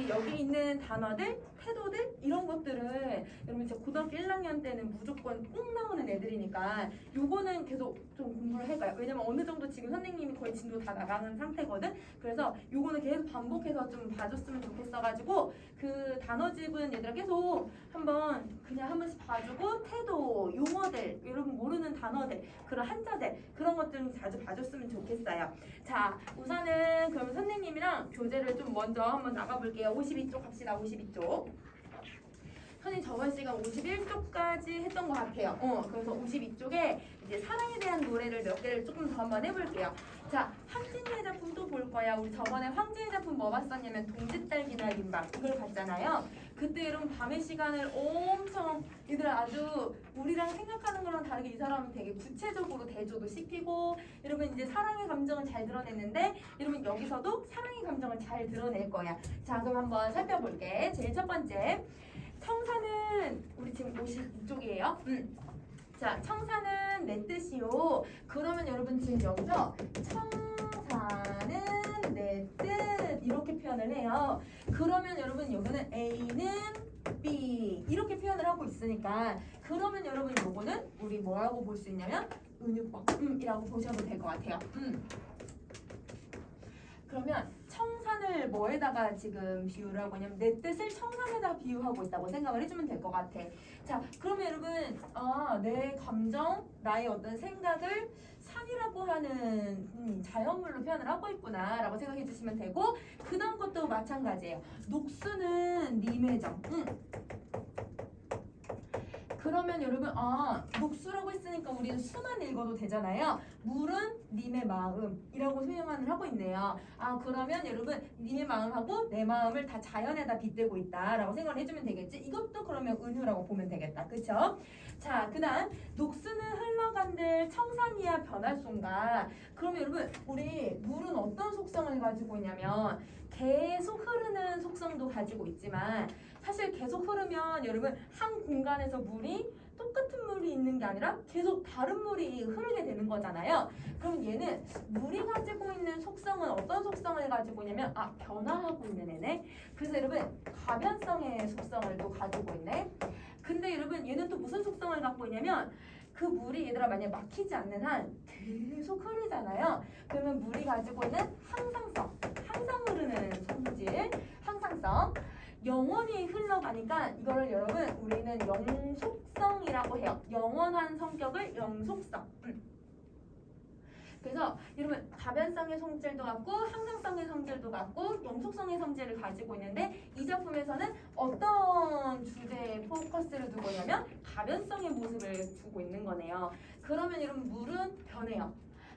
여기 있는 단어들, 태도들 이런 것들은 여러분 이제 고등학교 1학년 때는 무조건 꼭 나오는 애들이니까 요거는 계속 좀 공부를 해봐요. 왜냐면 어느 정도 지금 선생님이 거의 진도 다 나가는 상태거든. 그래서 요거는 계속 반복해서 좀 봐줬으면 좋겠어가지고 그 단어집은 얘들아 계속 그냥 한 번씩 봐주고 태도, 용어들, 여러분 모르는 단어들, 그런 한자들 그런 것들 자주 봐줬으면 좋겠어요. 자, 우선은 그럼 선생님이랑 교재를 좀 먼저 한번 나가볼게요. 52쪽 갑시다. 52쪽. 선생님 저번 시간 51쪽까지 했던 것 같아요. 그래서 52쪽에 이제 사랑에 대한 노래를 몇 개를 조금 더 한번 해볼게요. 자, 황진이의 작품 또 볼 거야. 우리 저번에 황진이 작품 뭐 봤었냐면 동짓딸 기나긴밤 이걸 봤잖아요. 그때 여러분 밤의 시간을 엄청 얘들 아주 우리랑 생각하는 거랑 다르게 이 사람은 되게 구체적으로 대조도 시키고 여러분 이제 사랑의 감정을 잘 드러냈는데 여러분 여기서도 사랑의 감정을 잘 드러낼 거야. 자, 그럼 한번 살펴볼게. 제일 첫 번째. 청사는 우리 지금 52쪽이에요. 자, 청사는 내 뜻이요. 그러면 여러분 지금 여기서 청사는 내 뜻 이렇게 표현을 해요. 그러면 여러분 여기는 A는 B 이렇게 표현을 하고 있으니까 그러면 여러분 요거는 우리 뭐라고 볼 수 있냐면 은유법이라고 보셔도 될 것 같아요. 그러면 청산을 뭐에다가 지금 비유를 하고 있냐면 내 뜻을 청산에다 비유하고 있다고 생각을 해주면 될 것 같아. 자, 그러면 여러분 내 감정, 나의 어떤 생각을 산이라고 하는 자연물로 표현을 하고 있구나 라고 생각해 주시면 되고 그 다음 것도 마찬가지예요. 녹수는 님의정. 그러면 여러분 녹수라고 했으니까 우리는 수만 읽어도 되잖아요. 물은 님의 마음이라고 표현을 하고 있네요. 그러면 여러분 님의 마음하고 내 마음을 다 자연에다 빗대고 있다라고 생각을 해주면 되겠지. 이것도 그러면 은유라고 보면 되겠다. 그쵸? 자, 그 다음 녹수는 흘러간들 청산이야 변할송가. 그러면 여러분 우리 물은 어떤 속성을 가지고 있냐면 계속 흐르는 속성도 가지고 있지만 사실 계속 흐르면 여러분 한 공간에서 물이 똑같은 물이 있는 게 아니라 계속 다른 물이 흐르게 되는 거잖아요. 그럼 얘는 물이 가지고 있는 속성은 어떤 속성을 가지고 있냐면 변화하고 있는 애네. 그래서 여러분 가변성의 속성을 또 가지고 있네. 근데 여러분 얘는 또 무슨 속성을 갖고 있냐면 그 물이 얘들아 만약에 막히지 않는 한 계속 흐르잖아요. 그러면 물이 가지고 있는 항상성, 항상 흐르는 성질, 항상성 영원히 흘러가니까 이거를 여러분 우리는 영속성이라고 해요. 영원한 성격을 영속성. 그래서 여러분 가변성의 성질도 갖고 항상성의 성질도 갖고 영속성의 성질을 가지고 있는데 이 작품에서는 어떤 주제에 포커스를 두고 있냐면 가변성의 모습을 두고 있는 거네요. 그러면 여러분 물은 변해요.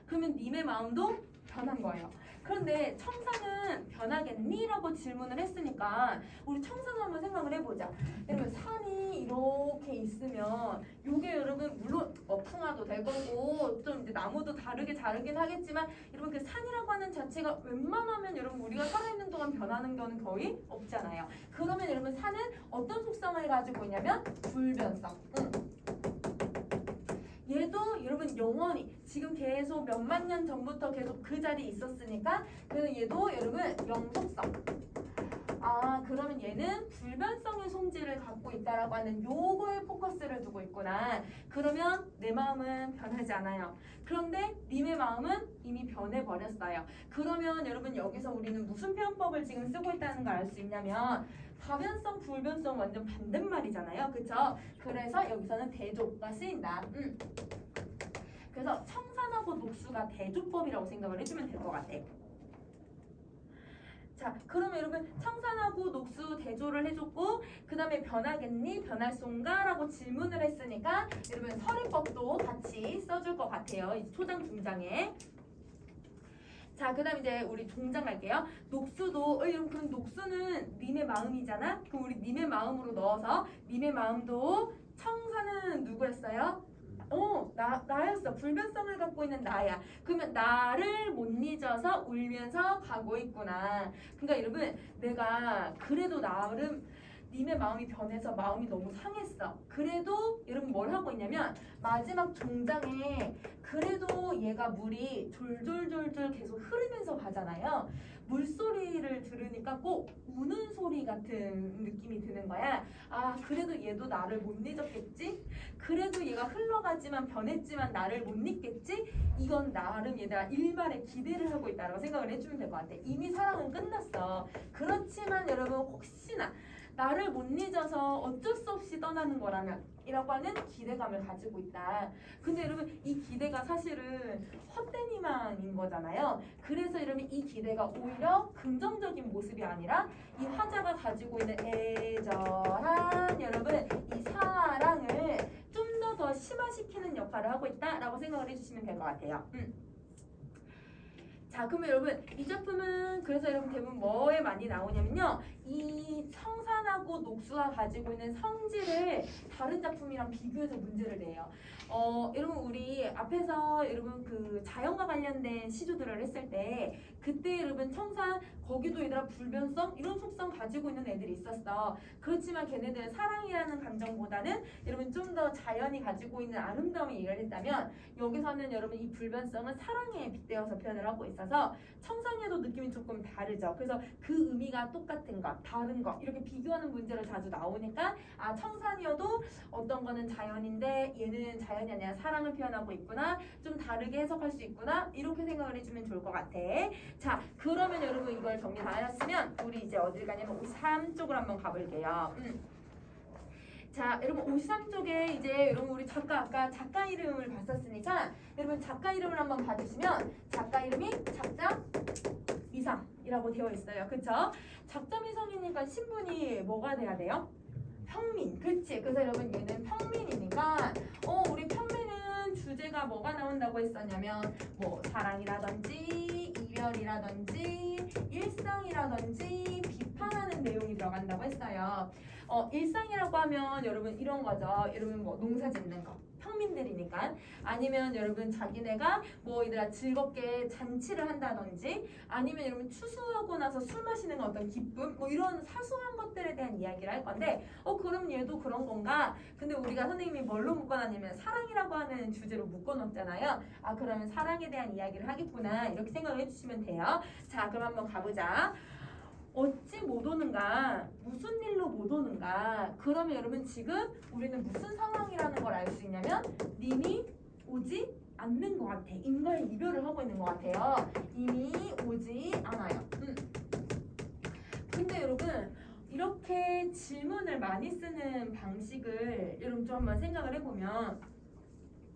그러면 님의 마음도 변한 거예요. 그런데 청산은 변하겠니? 라고 질문을 했으니까 우리 청산을 한번 생각을 해보자. 여러분 산이 이렇게 있으면 요게 여러분 물론 풍화도 될 거고 좀 이제 나무도 다르게 자르긴 하겠지만 여러분 그 산이라고 하는 자체가 웬만하면 여러분 우리가 살아있는 동안 변하는 거는 거의 없잖아요. 그러면 여러분 산은 어떤 속성을 가지고 있냐면 불변성. 얘도 여러분 영원히 지금 계속 몇만 년 전부터 계속 그 자리에 있었으니까 그래서 얘도 여러분 영속성. 그러면 얘는 불변성의 성질을 갖고 있다라고 하는 요거에 포커스를 두고 있구나. 그러면 내 마음은 변하지 않아요. 그런데 님의 마음은 이미 변해버렸어요. 그러면 여러분 여기서 우리는 무슨 표현법을 지금 쓰고 있다는 걸 알 수 있냐면 가변성, 불변성 완전 반대말이잖아요. 그쵸? 그래서 여기서는 대조가 쓰인다. 그래서 청산하고 녹수가 대조법이라고 생각을 해주면 될 것 같아. 자, 그러면 여러분 청산하고 녹수 대조를 해줬고 그 다음에 변하겠니? 변할송가? 라고 질문을 했으니까 여러분 서리법도 같이 써줄 것 같아요. 이제 초장 중장에. 자, 그 다음 이제 우리 종장할게요. 녹수도 여러분 그럼 녹수는 님의 마음이잖아? 그럼 우리 님의 마음으로 넣어서 님의 마음도 청산은 누구였어요? 나였어. 불변성을 갖고 있는 나야. 그러면 나를 못 잊어서 울면서 가고 있구나. 그러니까 여러분 내가 그래도 나름 님의 마음이 변해서 마음이 너무 상했어. 그래도 여러분 뭘 하고 있냐면 마지막 종장에 그래도 얘가 물이 졸졸졸졸 계속 흐르면서 가잖아요. 물소리를 들으니까 꼭 우는 소리 같은 느낌이 드는 거야. 아, 그래도 얘도 나를 못 잊었겠지? 그래도 얘가 흘러가지만 변했지만 나를 못 잊겠지? 이건 나름 얘들아 일말에 기대를 하고 있다라고 생각을 해주면 될 것 같아. 이미 사랑은 끝났어. 그렇지만 여러분 혹시나 나를 못 잊어서 어쩔 수 없이 떠나는 거라면 이라고 하는 기대감을 가지고 있다. 근데 여러분 이 기대가 사실은 헛된 희망인 거잖아요. 그래서 여러분 이 기대가 오히려 긍정적인 모습이 아니라 이 화자가 가지고 있는 애절한 여러분 이 사랑을 좀 더 심화시키는 역할을 하고 있다라고 생각을 해주시면 될 것 같아요. 자, 그러면 여러분 이 작품은 그래서 여러분 대부분 뭐에 많이 나오냐면요, 이 청산하고 녹수가 가지고 있는 성질을 다른 작품이랑 비교해서 문제를 내요. 여러분 우리 앞에서 여러분 그 자연과 관련된 시조들을 했을 때 그때 여러분 청산 거기도 얘들아 불변성 이런 속성 가지고 있는 애들이 있었어. 그렇지만 걔네들은 사랑이라는 감정보다는 여러분 좀 더 자연이 가지고 있는 아름다움을 얘기를 했다면 여기서는 여러분 이 불변성은 사랑에 빗대어서 표현을 하고 있어서 청산에도 느낌이 조금 다르죠. 그래서 그 의미가 똑같은 것, 다른 것 이렇게 비교하는 문제로 자주 나오니까 아 청산이어도 어떤 거는 자연인데 얘는 자연이 아니라 사랑을 표현하고 있구나, 좀 다르게 해석할 수 있구나 이렇게 생각을 해주면 좋을 것 같아. 자, 그러면 여러분 이걸 정리 다 하셨으면 우리 이제 어딜 가냐면 53쪽으로 한번 가볼게요. 자, 여러분 53쪽에 이제 여러분 우리 아까 작가 이름을 봤었으니까 여러분 작가 이름을 한번 봐주시면 작가 이름이 작자 미상이라고 되어 있어요. 그쵸? 작자 미상이니까 신분이 뭐가 돼야 돼요? 평민. 그치? 그래서 여러분 얘는 평민이니까 우리 평민은 주제가 뭐가 나온다고 했었냐면 뭐 사랑이라든지 이별이라든지 일상이라든지 비판하는 내용이 들어간다고 했어요. 일상이라고 하면 여러분 이런 거죠. 여러분 뭐 농사 짓는 거. 평민들이니까. 아니면 여러분 자기네가 뭐 얘들아 즐겁게 잔치를 한다든지 아니면 여러분 추수하고 나서 술 마시는 어떤 기쁨 뭐 이런 사소한 것들에 대한 이야기를 할 건데 그럼 얘도 그런 건가? 근데 우리가 선생님이 뭘로 묶어놨냐면 사랑이라고 하는 주제로 묶어놓잖아요. 아 그러면 사랑에 대한 이야기를 하겠구나 이렇게 생각을 해주시면 돼요. 자 그럼 한번 가보자. 어찌 못 오는가? 무슨 일로 못 오는가? 그러면 여러분 지금 우리는 무슨 상황이라는 걸 알 수 있냐면 님이 오지 않는 것 같아. 인과의 이별을 하고 있는 것 같아요. 님이 오지 않아요. 근데 여러분 이렇게 질문을 많이 쓰는 방식을 여러분 좀 한번 생각을 해보면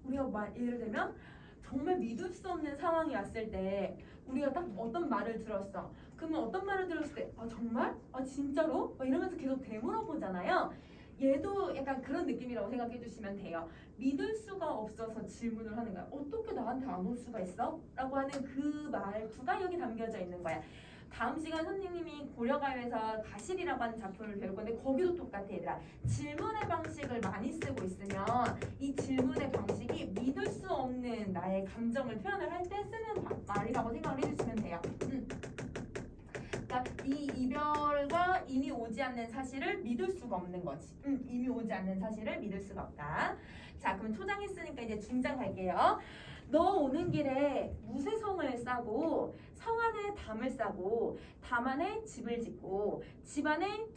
우리가 예를 들면 정말 믿을 수 없는 상황이 왔을 때 우리가 딱 어떤 말을 들었어. 그러면 어떤 말을 들었을 때 정말? 진짜로? 이러면서 계속 되물어보잖아요. 얘도 약간 그런 느낌이라고 생각해 주시면 돼요. 믿을 수가 없어서 질문을 하는 거야. 어떻게 나한테 안 올 수가 있어? 라고 하는 그 말투가 여기 담겨져 있는 거야. 다음 시간 선생님이 고려가요에서 가실이라고 하는 작품을 배울 건데 거기도 똑같아 얘들아. 질문의 방식을 많이 쓰고 있으면 이 질문의 방식이 믿을 수 없는 나의 감정을 표현을 할 때 쓰는 말이라고 생각을 해주시면 돼요. 그러니까 이 이별과 이미 오지 않는 사실을 믿을 수가 없는 거지. 이미 오지 않는 사실을 믿을 수가 없다. 자 그럼 초장 했으니까 이제 중장 갈게요. 너 오는 길에 무쇠성을 싸고 성 안에 담을 싸고 담 안에 집을 짓고 집 안에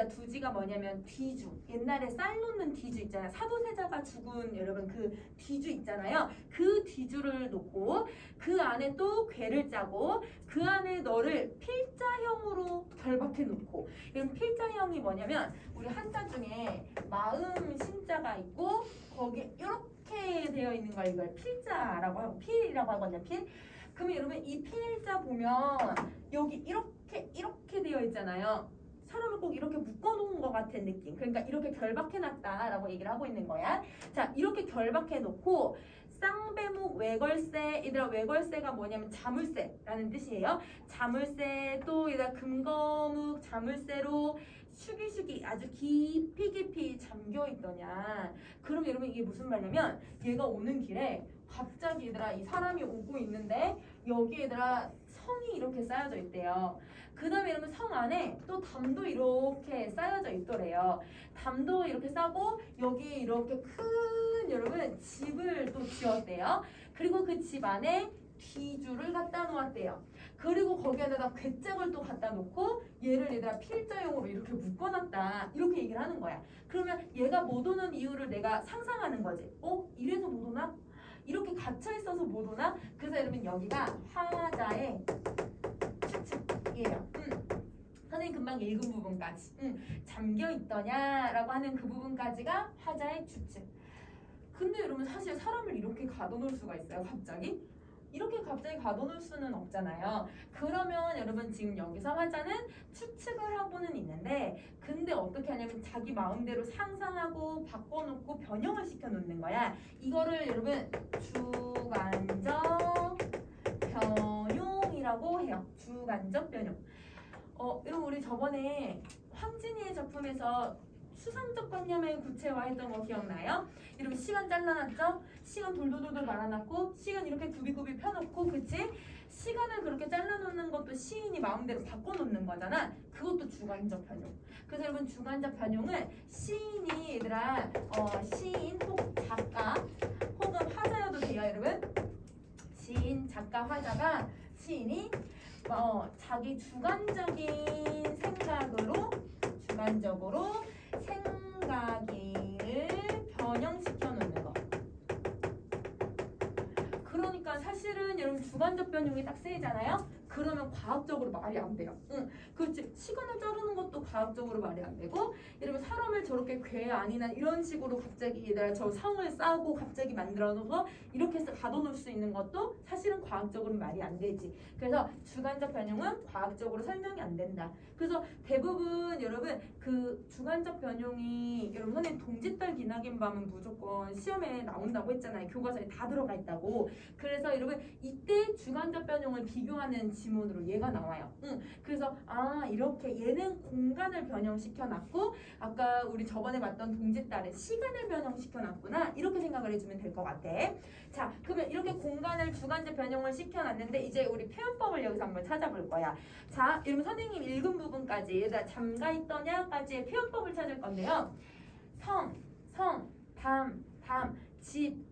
두지가 뭐냐면 뒤주. 옛날에 쌀 놓는 뒤주 있잖아요. 사도세자가 죽은 여러분 그 뒤주 있잖아요. 그 뒤주를 놓고 그 안에 또 궤를 짜고 그 안에 너를 필자형으로 결박해 놓고. 이런 필자형이 뭐냐면 우리 한자 중에 마음 신자가 있고 거기에 이렇게 되어 있는 걸 이걸 필자라고 하고 필이라고 하거든요. 필. 그러면 여러분 이 필자 보면 여기 이렇게 되어 있잖아요. 사람을 꼭 이렇게 묶어놓은 것 같은 느낌. 그러니까 이렇게 결박해놨다라고 얘기를 하고 있는 거야. 자 이렇게 결박해놓고 쌍배목 외걸세. 얘들아 외걸세가 뭐냐면 자물쇠라는 뜻이에요. 자물쇠 또 얘들아 금거묵 자물쇠로 슈기슈기 아주 깊이 잠겨 있더냐. 그럼 여러분 이게 무슨 말이냐면 얘가 오는 길에 갑자기 얘들아 이 사람이 오고 있는데 여기 얘들아 성이 이렇게 쌓여져 있대요. 그 다음에 여러분 성 안에 또 담도 이렇게 쌓여져 있더래요. 담도 이렇게 싸고 여기에 이렇게 큰 여러분 집을 또 지었대요. 그리고 그 집 안에 뒤주를 갖다 놓았대요. 그리고 거기에다가 괴짝을 또 갖다 놓고 얘를 얘들아 필자용으로 이렇게 묶어놨다. 이렇게 얘기를 하는 거야. 그러면 얘가 못 오는 이유를 내가 상상하는 거지. 이래서 못 오나? 이렇게 갇혀 있어서 못 오나? 그래서 여러분 여기가 화자의 추측이에요. 선생님 금방 읽은 부분까지. 잠겨 있더냐라고 하는 그 부분까지가 화자의 추측. 근데 여러분 사실 사람을 이렇게 가둬놓을 수가 있어요, 갑자기? 이렇게 갑자기 가둬놓을 수는 없잖아요. 그러면 여러분 지금 여기서 화자는 추측을 하고는 있는데, 근데 어떻게 하냐면 자기 마음대로 상상하고 바꿔놓고 변형을 시켜놓는 거야. 이거를 여러분 주관적 변용이라고 해요. 주관적 변용. 여러분 우리 저번에 황진이의 작품에서 수상적 관념을 구체화했던 거 기억나요? 여러분 시간 잘라놨죠? 시간 돌돌돌돌 말아놨고 시간 이렇게 굽이굽이 펴놓고, 그치? 시간을 그렇게 잘라놓는 것도 시인이 마음대로 바꿔놓는 거잖아. 그것도 주관적 변용. 그래서 여러분 주관적 변용은 시인이 얘들아 시인 혹 작가 혹은 화자여도 돼요, 여러분. 시인, 작가, 화자가 시인이 자기 주관적인 생각으로 주관적으로 생각을 변형시켜 놓는 거. 그러니까 사실은 여러분 주관적 변형이 딱 쓰이잖아요. 그러면 과학적으로 말이 안 돼요. 그렇지. 시간을 자르는 것도 과학적으로 말이 안 되고, 여러분 사람을 저렇게 괴 아니나 이런 식으로 갑자기 얘들아 저 성을 싸고 갑자기 만들어서 이렇게 해서 가둬놓을 수 있는 것도 사실은 과학적으로 말이 안 되지. 그래서 주관적 변형은 과학적으로 설명이 안 된다. 그래서 대부분 여러분 그 주관적 변형이 여러분 선생님 동짓달 기나긴 밤은 무조건 시험에 나온다고 했잖아요. 교과서에 다 들어가 있다고. 그래서 여러분 이때 주관적 변형을 비교하는 지문으로 얘가 나와요. 그래서 이렇게 얘는 공간을 변형시켜 놨고 아까 우리 저번에 봤던 동짓달은 시간을 변형시켜 놨구나. 이렇게 생각을 해주면 될 것 같아. 자, 그러면 이렇게 공간을 주관적 변형을 시켜놨는데 이제 우리 표현법을 여기서 한번 찾아볼 거야. 자, 여러분 선생님 읽은 부분까지 얘들아 잠가 있더냐까지의 표현법을 찾을 건데요. 성, 담, 집,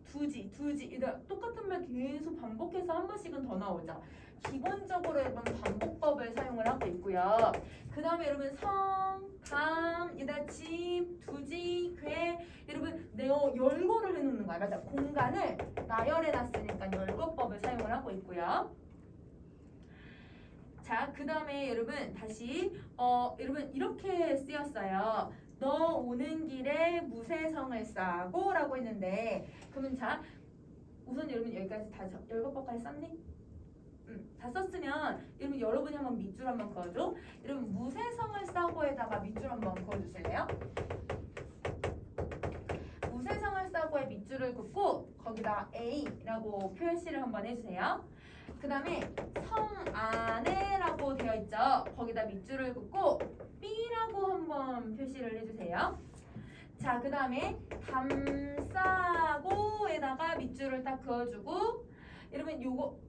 두지. 얘들아 똑같은 말 계속 반복해서 한 번씩은 더 나오죠. 기본적으로 여러분 반복법을 사용을 하고 있고요. 그 다음에 여러분 성, 담, 얘들아 집, 두지, 괴. 여러분 열거를 해놓는 거야. 맞아. 공간을 나열해놨으니까 열거법을 사용을 하고 있고요. 자, 그 다음에 여러분 다시 여러분 이렇게 쓰였어요. 너 오는 길에 무쇠성을 싸고 라고 했는데, 그러면 자 우선 여러분 여기까지 다 열거법까지 썼니? 다 썼으면 여러분 여러분이 한번 밑줄 한번 그어줘. 여러분 무쇠성을 싸고에다가 밑줄 한번 그어주실래요? 무쇠성을 싸고에 밑줄을 긋고 거기다 A라고 표시를 한번 해주세요. 그 다음에 성 안에라고 되어 있죠. 거기다 밑줄을 긋고 B라고 한번 표시를 해주세요. 자, 그 다음에 담싸고에다가 밑줄을 딱 그어주고, 여러분 요거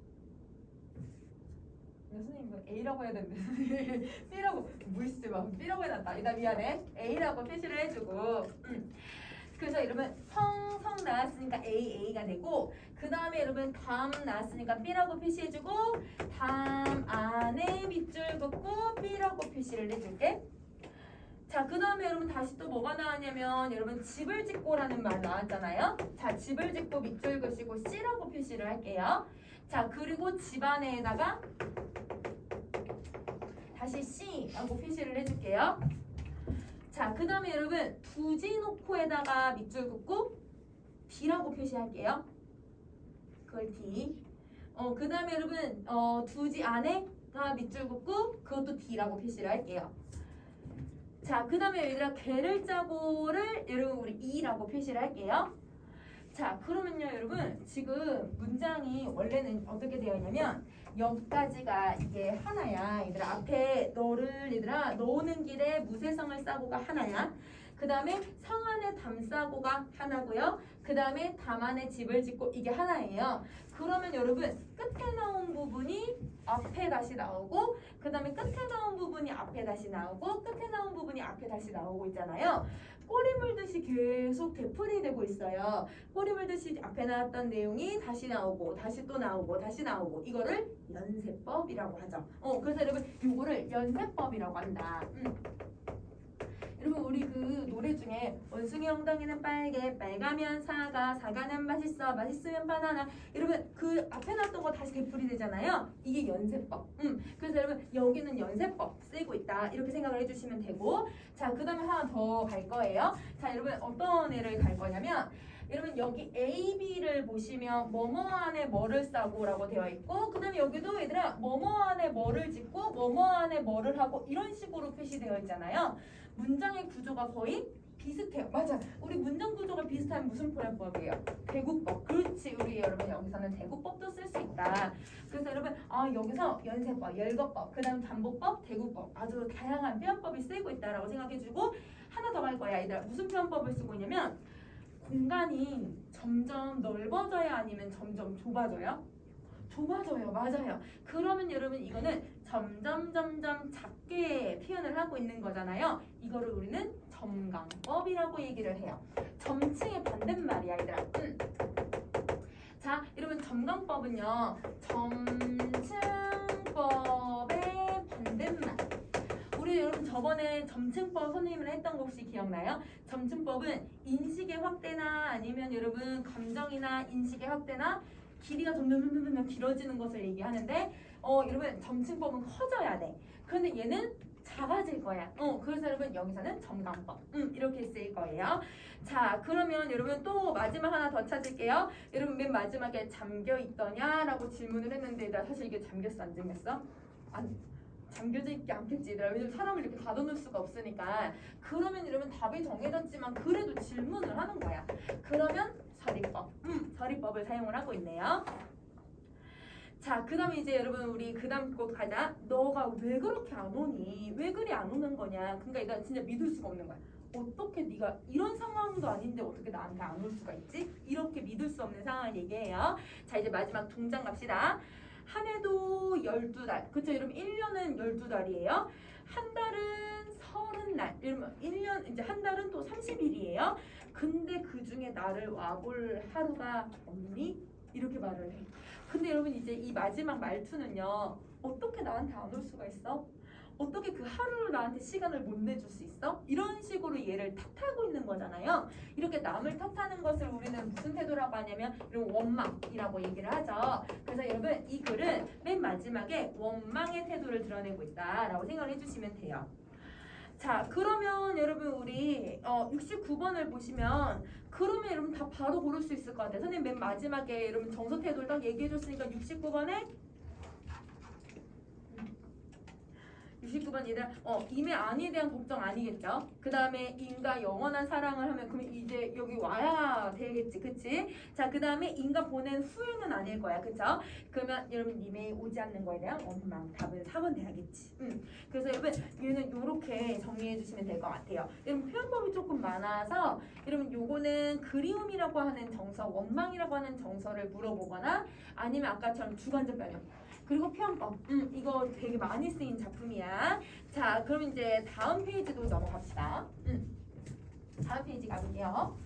선생님 이거 A라고 해야 되는데 B라고 무의식지 마. B라고 해놨다. 나 미안해. A라고 표시를 해주고. 그래서 여러분 성 나왔으니까 A가 되고, 그 다음에 여러분 담 나왔으니까 B라고 표시해주고, 담 안에 밑줄 긋고 B라고 표시를 해줄게. 자, 그 다음에 여러분 다시 또 뭐가 나왔냐면 여러분 집을 짓고라는 말 나왔잖아요. 자, 집을 짓고 밑줄 그시고 C라고 표시를 할게요. 자, 그리고 집 안에다가 다시 C라고 표시를 해줄게요. 자, 그 다음에 여러분 두지 놓고에다가 밑줄 긋고 D라고 표시할게요. 그걸 D. 그 다음에 여러분 두지 안에가 밑줄 긋고 그것도 D라고 표시를 할게요. 자, 그 다음에 얘들아 괴를 짜고를 여러분 우리 E라고 표시를 할게요. 자, 그러면요 여러분 지금 문장이 원래는 어떻게 되어 있냐면 여기까지가 이게 하나야. 얘들아 앞에 너를 얘들아 너 오는 길에 무쇠성을 싸고가 하나야. 그 다음에 성 안에 담 싸고가 하나고요. 그 다음에 담 안에 집을 짓고 이게 하나예요. 그러면 여러분 끝에 나온 부분이 앞에 다시 나오고, 그 다음에 끝에 나온 부분이 앞에 다시 나오고, 끝에 나온 부분이 앞에 다시 나오고 있잖아요. 꼬리 물듯이 계속 되풀이되고 있어요. 꼬리 물듯이 앞에 나왔던 내용이 다시 나오고 다시 또 나오고 다시 나오고 이거를 연세법이라고 하죠. 그래서 여러분 요거를 연세법이라고 한다. 여러분 우리 그 노래 중에 원숭이 엉덩이는 빨개 빨가면 사과 사과는 맛있어 맛있으면 바나나 여러분 그 앞에 나왔던 거 다시 되풀이 되잖아요. 이게 연세법. 그래서 여러분 여기는 연세법 쓰이고 있다 이렇게 생각을 해주시면 되고 자 그 다음에 하나 더 갈 거예요. 자 여러분 어떤 애를 갈 거냐면 여러분 여기 A, B를 보시면 뭐뭐 안에 뭐를 싸고 라고 되어 있고 그 다음에 여기도 얘들아 뭐뭐 안에 뭐를 짓고 뭐뭐 안에 뭐를 하고 이런 식으로 표시되어 있잖아요. 문장의 구조가 거의 비슷해요. 맞아. 우리 문장 구조가 비슷하면 무슨 표현법이에요? 대구법. 그렇지. 우리 여러분 여기서는 대구법도 쓸 수 있다. 그래서 여러분 여기서 연세법, 열거법, 그 다음 반복법, 대구법 아주 다양한 표현법이 쓰이고 있다라고 생각해주고 하나 더 갈 거야. 얘들아 무슨 표현법을 쓰고 있냐면 공간이 점점 넓어져야 아니면 점점 좁아져요? 좁아져요. 맞아요. 그러면 여러분 이거는 점점 작게 표현을 하고 있는 거잖아요. 이거를 우리는 점강법이라고 얘기를 해요. 점층의 반대말이야 얘들아. 자 여러분 점강법은요. 점층법의 반대말. 우리 여러분 저번에 점층법 선생님을 했던 거 혹시 기억나요? 점층법은 인식의 확대나 아니면 여러분 감정이나 인식의 확대나 길이가 점점 길어지는 것을 얘기하는데 여러분 점층법은 커져야 돼. 그런데 얘는 작아질 거야. 그래서 여러분 여기서는 점강법 이렇게 쓰일 거예요. 자 그러면 여러분 또 마지막 하나 더 찾을게요. 여러분 맨 마지막에 잠겨 있더냐라고 질문을 했는데 나 사실 이게 잠겼어 안 잠겼어? 잠겨져 있지 않겠지 얘들아. 왜냐면 사람을 이렇게 가둬놓을 수가 없으니까. 그러면 여러분 답이 정해졌지만 그래도 질문을 하는 거야. 그러면 서리법. 서리법을 사용을 하고 있네요. 자, 그 다음에 이제 여러분 우리 그 다음 곳 가자. 너가 왜 그렇게 안 오니? 왜 그리 안 오는 거냐? 그러니까 나 진짜 믿을 수가 없는 거야. 어떻게 네가 이런 상황도 아닌데 어떻게 나한테 안 올 수가 있지? 이렇게 믿을 수 없는 상황을 얘기해요. 자, 이제 마지막 동장 갑시다. 한 해도 12달. 그쵸? 여러분 1년은 12달이에요. 한 달은 30날. 이러면 1년 이제 한 달은 또 30일이에요. 근데 그 중에 나를 와볼 하루가 없니? 이렇게 말을 해. 근데 여러분 이제 이 마지막 말투는요. 어떻게 나한테 안 올 수가 있어? 어떻게 그 하루를 나한테 시간을 못 내줄 수 있어? 이런 식으로 얘를 탓하고 있는 거잖아요. 이렇게 남을 탓하는 것을 우리는 무슨 태도라고 하냐면 이런 원망이라고 얘기를 하죠. 그래서 여러분 이 글은 맨 마지막에 원망의 태도를 드러내고 있다라고 생각을 해주시면 돼요. 자 그러면 여러분 우리 69번을 보시면 그러면 여러분 다 바로 고를 수 있을 것 같아요. 선생님 맨 마지막에 여러분 정서 태도를 딱 얘기해줬으니까 69번에 69번 얘들아 임의 안에 대한 걱정 아니겠죠? 그 다음에 인과 영원한 사랑을 하면 그러면 이제 여기 와야 되겠지 그치? 자 그 다음에 인과 보낸 후에는 아닐 거야 그쵸? 그러면 여러분 님의 오지 않는 거에 대한 원망 답은 4번 돼야겠지 그래서 여러분 얘는 요렇게 정리해 주시면 될 것 같아요. 여러분 표현법이 조금 많아서 여러분 요거는 그리움이라고 하는 정서 원망이라고 하는 정서를 물어보거나 아니면 아까처럼 주관적 변형 그리고 표현법 이거 되게 많이 쓰인 작품이야. 자 그럼 이제 다음 페이지도 넘어갑시다. 다음 페이지 가볼게요.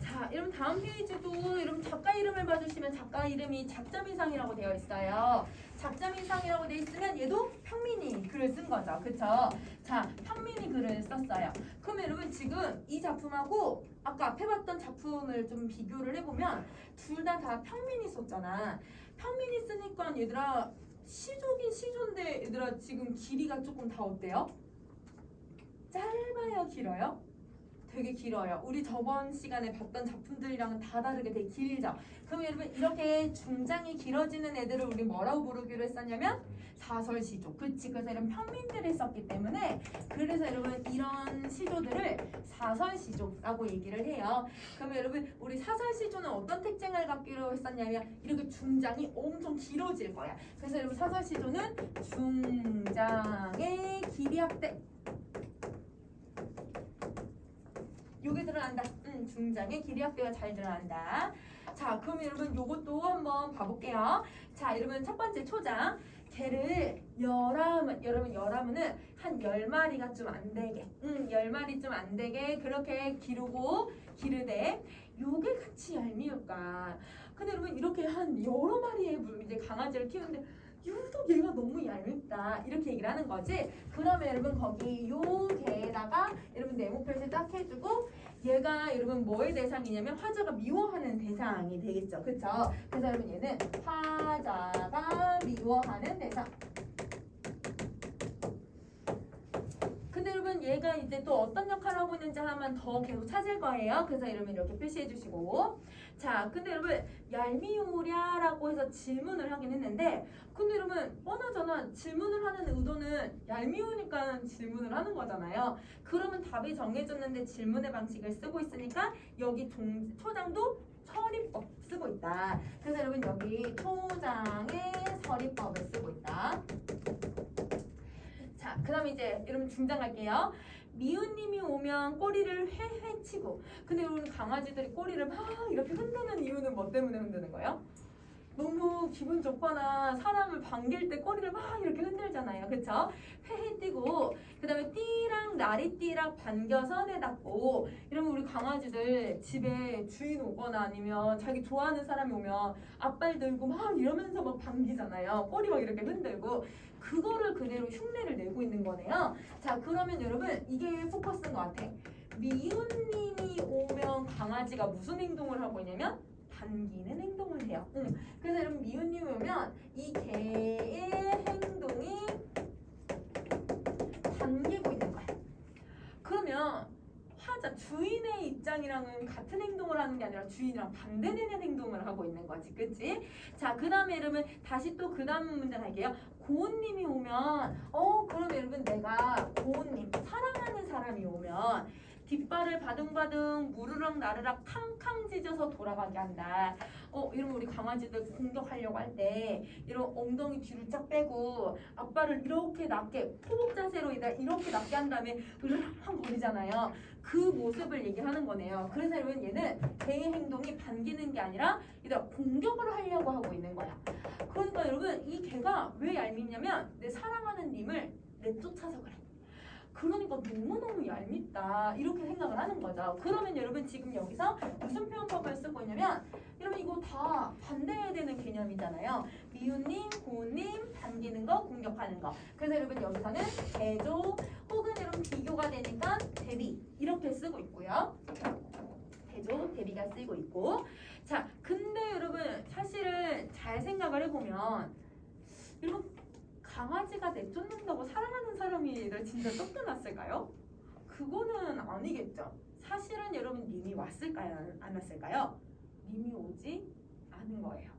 자 여러분 다음 페이지도 여러분 작가 이름을 봐주시면 작가 이름이 작자미상이라고 되어 있어요. 작자미상이라고 되어 있으면 얘도 평민이 글을 쓴 거죠. 그쵸? 자 평민이 글을 썼어요. 그러면 여러분 지금 이 작품하고 아까 앞에 봤던 작품을 좀 비교를 해보면 둘 다 평민이 썼잖아. 평민이 쓰니까 얘들아 시조긴 시조인데 얘들아 지금 길이가 조금 다 어때요? 짧아요? 길어요? 되게 길어요. 우리 저번 시간에 봤던 작품들이랑은 다 다르게 되게 길죠. 그럼 여러분 이렇게 중장이 길어지는 애들을 우리 뭐라고 부르기로 했었냐면 사설시조. 그치? 그래서 이런 평민들을 썼기 때문에 그래서 여러분 이런 시조들을 사설시조라고 얘기를 해요. 그러면 여러분 우리 사설시조는 어떤 특징을 갖기로 했었냐면 이렇게 중장이 엄청 길어질 거야. 그래서 여러분 사설시조는 중장의 길이 확대 요게 드러난다. 중장의 길이합비가 잘 드러난다. 자, 그럼 여러분 요것도 한번 봐볼게요. 자, 여러분 첫 번째 초장. 걔를 여러분 열하면은 한 10마리가 좀 안 되게 10마리 좀 안 되게 그렇게 기르되 요게 같이 얄미울까. 근데 여러분 이렇게 한 여러 마리의 이제 강아지를 키우는데 유독 얘가 너무 얄밉다 이렇게 얘기를 하는 거지. 그러면 여러분 거기 요 개에다가 여러분 네모 표시 딱 해주고 얘가 여러분 뭐의 대상이냐면 화자가 미워하는 대상이 되겠죠. 그쵸? 그래서 여러분 얘는 화자가 미워하는 대상. 근데 여러분 얘가 이제 또 어떤 역할을 하고 있는지 하면 더 계속 찾을 거예요. 그래서 여러분 이렇게 표시해 주시고. 자, 근데 여러분 얄미우랴라고 해서 질문을 하긴 했는데 근데 여러분 뻔하잖아. 질문을 하는 의도는 얄미우니까 질문을 하는 거잖아요. 그러면 답이 정해졌는데 질문의 방식을 쓰고 있으니까 여기 초장도 서리법 쓰고 있다. 그래서 여러분 여기 초장의 서리법을 쓰고 있다. 자, 그 다음에 이제 여러분 중장 갈게요. 미우님이 오면 꼬리를 회회 치고. 근데 여러분 강아지들이 꼬리를 막 이렇게 흔드는 이유는 뭐 때문에 흔드는 거예요? 너무 기분 좋거나 사람을 반길 때 꼬리를 막 이렇게 흔들잖아요. 그쵸? 회회 띄고 그 다음에 띠랑 나리띠랑 반겨서 내닫고. 이러면 우리 강아지들 집에 주인 오거나 아니면 자기 좋아하는 사람이 오면 앞발 들고 막 이러면서 막 반기잖아요. 꼬리 막 이렇게 흔들고. 그거를 그대로 흉내를 내고 있는 거네요. 자, 그러면 여러분 이게 포커스인 것 같아. 미운님이 오면 강아지가 무슨 행동을 하고 있냐면 반기는 행동을 해요. 그래서 여러분 미운님이 오면 이 개의 행동이 반기고 있는 거야. 그러면 화자 주인의 입장이랑은 같은 행동을 하는 게 아니라 주인이랑 반대되는 행동을 하고 있는 거지. 그치? 자, 그 다음에 여러분 다시 또 그 다음 문제 갈게요. 고은님이 오면 그럼 여러분 내가 고은님 사랑하는 사람이 오면 뒷발을 바둥바둥 무르렁 나르락 캉캉 짖어서 돌아가게 한다. 이러면 우리 강아지들 공격하려고 할 때 이런 엉덩이 뒤로 쫙 빼고 앞발을 이렇게 낮게 포복 자세로 이렇게 낮게 한 다음에 으르렁 거리잖아요. 그 모습을 얘기하는 거네요. 그래서 여러분 얘는 개의 행동이 반기는 게 아니라 얘가 공격을 하려고 하고 있는 거야. 그러니까 여러분 이 개가 왜 얄밉냐면 내 사랑하는 님을 내쫓아서 그래. 그러니까 너무너무 얄밉다 이렇게 생각을 하는 거죠. 그러면 여러분 지금 여기서 무슨 표현법을 쓰고 있냐면 여러분 이거 다 반대해야 되는 개념이잖아요. 미운님, 고운님, 반기는 거, 공격하는 거. 그래서 여러분 여기서는 대조 혹은 여러분 비교가 되니까 대비 이렇게 쓰고 있고요. 대조, 대비가 쓰이고 있고. 자, 근데 여러분 사실은 잘 생각을 해보면 여러분 강아지가 내쫓는다고 사랑하는 사람이 진짜 쫓겨났을까요? 그거는 아니겠죠. 사실은 여러분 님이 왔을까요? 안 왔을까요? 님이 오지 않은 거예요.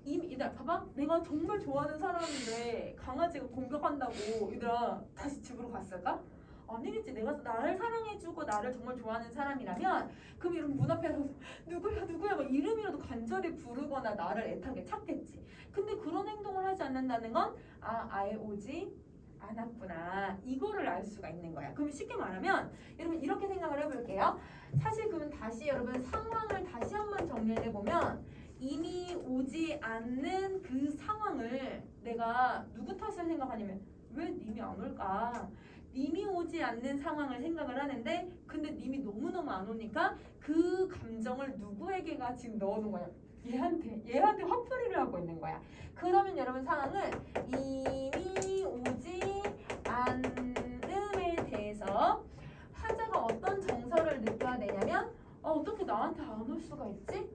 얘들아 봐봐. 내가 정말 좋아하는 사람인데 강아지가 공격한다고 얘들아 다시 집으로 갔을까? 아니겠지. 내가 나를 사랑해주고 나를 정말 좋아하는 사람이라면 그럼 이런 문 앞에 서서 누구야 막 이름이라도 간절히 부르거나 나를 애타게 찾겠지. 근데 그런 행동을 하지 않는다는 건 아예 오지 않았구나 이거를 알 수가 있는 거야. 그럼 쉽게 말하면 여러분 이렇게 생각을 해볼게요. 사실 그러면 다시 여러분 상황을 다시 한번 정리를 해보면 이미 오지 않는 그 상황을 내가 누구 탓을 생각하냐면 왜 님이 안 올까? 님이 오지 않는 상황을 생각을 하는데 근데 님이 너무너무 안 오니까 그 감정을 누구에게가 지금 넣어놓은 거야? 얘한테 화풀이를 하고 있는 거야. 그러면 여러분 상황은 이미 오지 않음에 대해서 화자가 어떤 정서를 느껴야 되냐면 어떻게 나한테 안 올 수가 있지?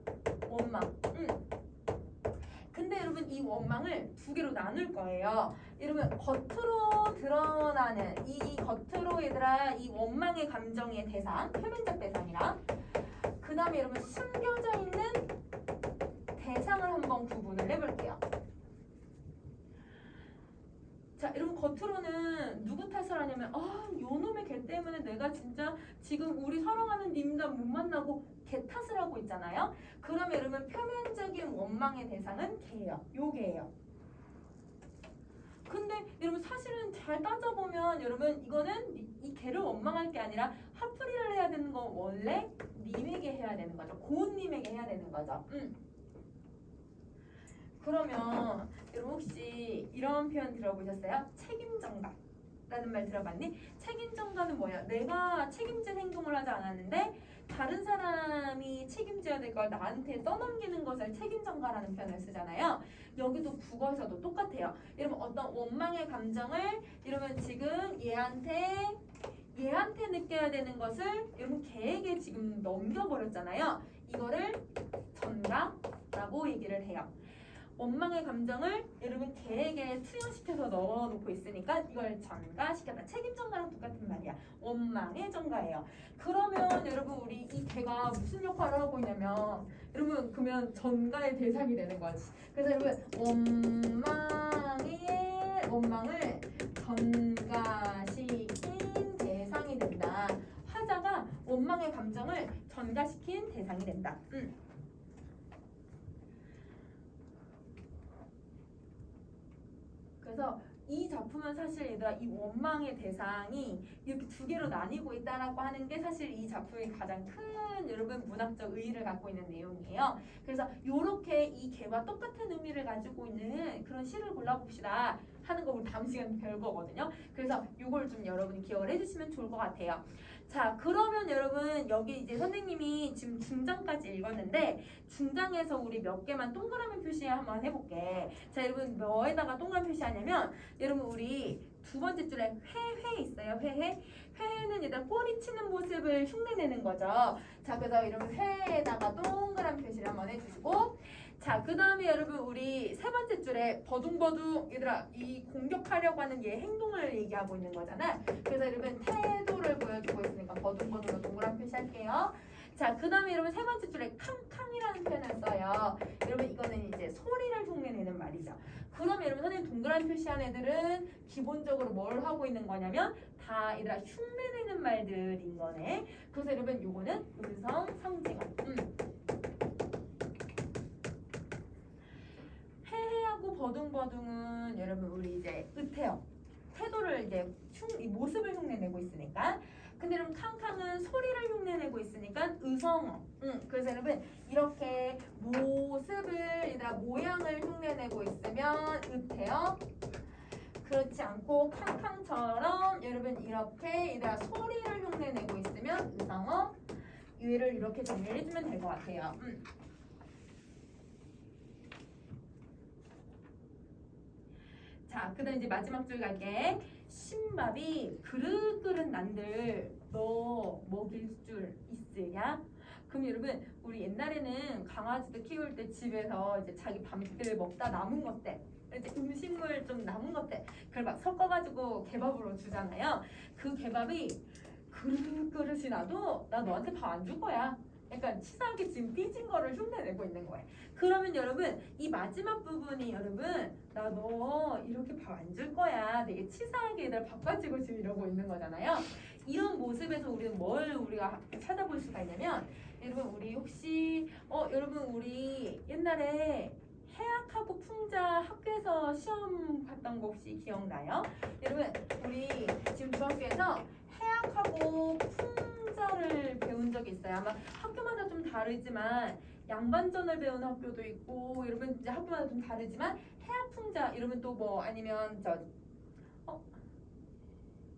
원망. 근데 여러분 이 원망을 두 개로 나눌 거예요. 여러분 겉으로 드러나는 이 겉으로 얘들아 이 원망의 감정의 대상, 표면적 대상이랑 그 다음에 여러분 숨겨져 있는 대상을 한번 구분을 해볼게요. 자, 여러분 겉으로는 누구 탓을 하냐면 요놈의 개 때문에 내가 진짜 지금 우리 사랑하는 님들 못 만나고 개 탓을 하고 있잖아요. 그러면 여러분 표면적인 원망의 대상은 개예요. 요 개예요. 근데 여러분 사실은 잘 따져보면 여러분 이거는 이 걔를 원망할 게 아니라 화풀이를 해야 되는 건 원래 님에게 해야 되는 거죠. 고은님에게 해야 되는 거죠. 그러면 여러분 혹시 이런 표현 들어보셨어요? 책임전가 라는 말 들어봤니? 책임전가는 뭐야? 내가 책임진 행동을 하지 않았는데 다른 사람이 책임져야 될 걸 나한테 떠넘기는 것을 책임전가라는 표현을 쓰잖아요. 여기도 국어에서도 똑같아요. 여러분 어떤 원망의 감정을 여러분 지금 얘한테 느껴야 되는 것을 여러분 걔에게 지금 넘겨버렸잖아요. 이거를 전가라고 얘기를 해요. 원망의 감정을 여러분 걔에게 투영시켜서 넣어놓고 있으니까 이걸 전가시켰다. 책임전가랑 똑같은 말이야. 원망의 전가예요. 그러면 여러분 우리 이 걔가 무슨 역할을 하고 있냐면 여러분 그러면 전가의 대상이 되는 거지. 그래서 여러분 원망을 전가시킨 대상이 된다. 화자가 원망의 감정을 전가시킨 대상이 된다. 그래서 이 작품은 사실 얘들아 이 원망의 대상이 이렇게 두 개로 나뉘고 있다라고 하는 게 사실 이 작품의 가장 큰 여러분 문학적 의의를 갖고 있는 내용이에요. 그래서 이렇게 이 개와 똑같은 의미를 가지고 있는 그런 시를 골라봅시다 하는 거 우리 다음 시간에 배울 거거든요. 그래서 이걸 좀 여러분이 기억을 해주시면 좋을 것 같아요. 자 그러면 여러분 여기 이제 선생님이 지금 중장까지 읽었는데 중장에서 우리 몇 개만 동그라미 표시 한번 해볼게. 자 여러분 뭐에다가 동그라미 표시하냐면 여러분 우리 두 번째 줄에 회 있어요. 회는 일단 꼬리 치는 모습을 흉내내는 거죠. 자 그래서 여러분 회에다가 동그라미 표시를 한번 해주시고 자 그 다음에 여러분 우리 세 번째 줄에 버둥버둥 얘들아 이 공격하려고 하는 얘 행동을 얘기하고 있는 거잖아. 그래서 여러분 태도를 보여주고 있으니까 버둥버둥으로 동그라미 표시할게요. 자 그 다음에 여러분 세 번째 줄에 캉캉이라는 표현을 써요. 여러분 이거는 이제 소리를 흉내내는 말이죠. 그럼 여러분 선생님 동그라미 표시한 애들은 기본적으로 뭘 하고 있는 거냐면 다 얘들아 흉내내는 말들인 거네. 그래서 여러분 요거는 음성 상징어. 해하고 버둥버둥은 여러분 우리 이제 의태어 태도를 이제 이 모습을 흉내내고 있으니까. 근데 여러분 캉캉은 소리를 흉내내고 있으니까 의성어. 그래서 여러분 이렇게 모습을 얘들아 모양을 흉내내고 있으면 의태어. 그렇지 않고 캉캉처럼 여러분 이렇게 얘들아 소리를 흉내내고 있으면 의성어. 얘를 이렇게 정리를 해주면 될 것 같아요. 자, 그 다음 이제 마지막 줄 갈게. 신밥이 그릇그릇 난들 너 먹일 줄 있으냐? 그럼 여러분 우리 옛날에는 강아지들 키울 때 집에서 이제 자기 밥들 먹다 남은 것들 이제 음식물 좀 남은 것들 그걸 막 섞어가지고 개밥으로 주잖아요. 그 개밥이 그릇그릇이 나도 나 너한테 밥 안 줄 거야. 약간 치사하게 지금 삐진 거를 흉내내고 있는 거예요. 그러면 여러분 이 마지막 부분이 여러분 나 너 이렇게 밥 안 줄 거야. 되게 치사하게 얘들 밥 가지고 지금 이러고 있는 거잖아요. 이런 모습에서 우리는 뭘 우리가 찾아볼 수가 있냐면 여러분 우리 혹시 여러분 우리 옛날에 해학하고 풍자 학교에서 시험 봤던 거 혹시 기억나요? 여러분 우리 지금 중학교에서 해학하고 풍자를 배운 적이 있어요. 아마 학교마다 좀 다르지만 양반전을 배우는 학교도 있고 여러분 이제 학교마다 좀 다르지만 해학풍자 여러분 또 뭐 아니면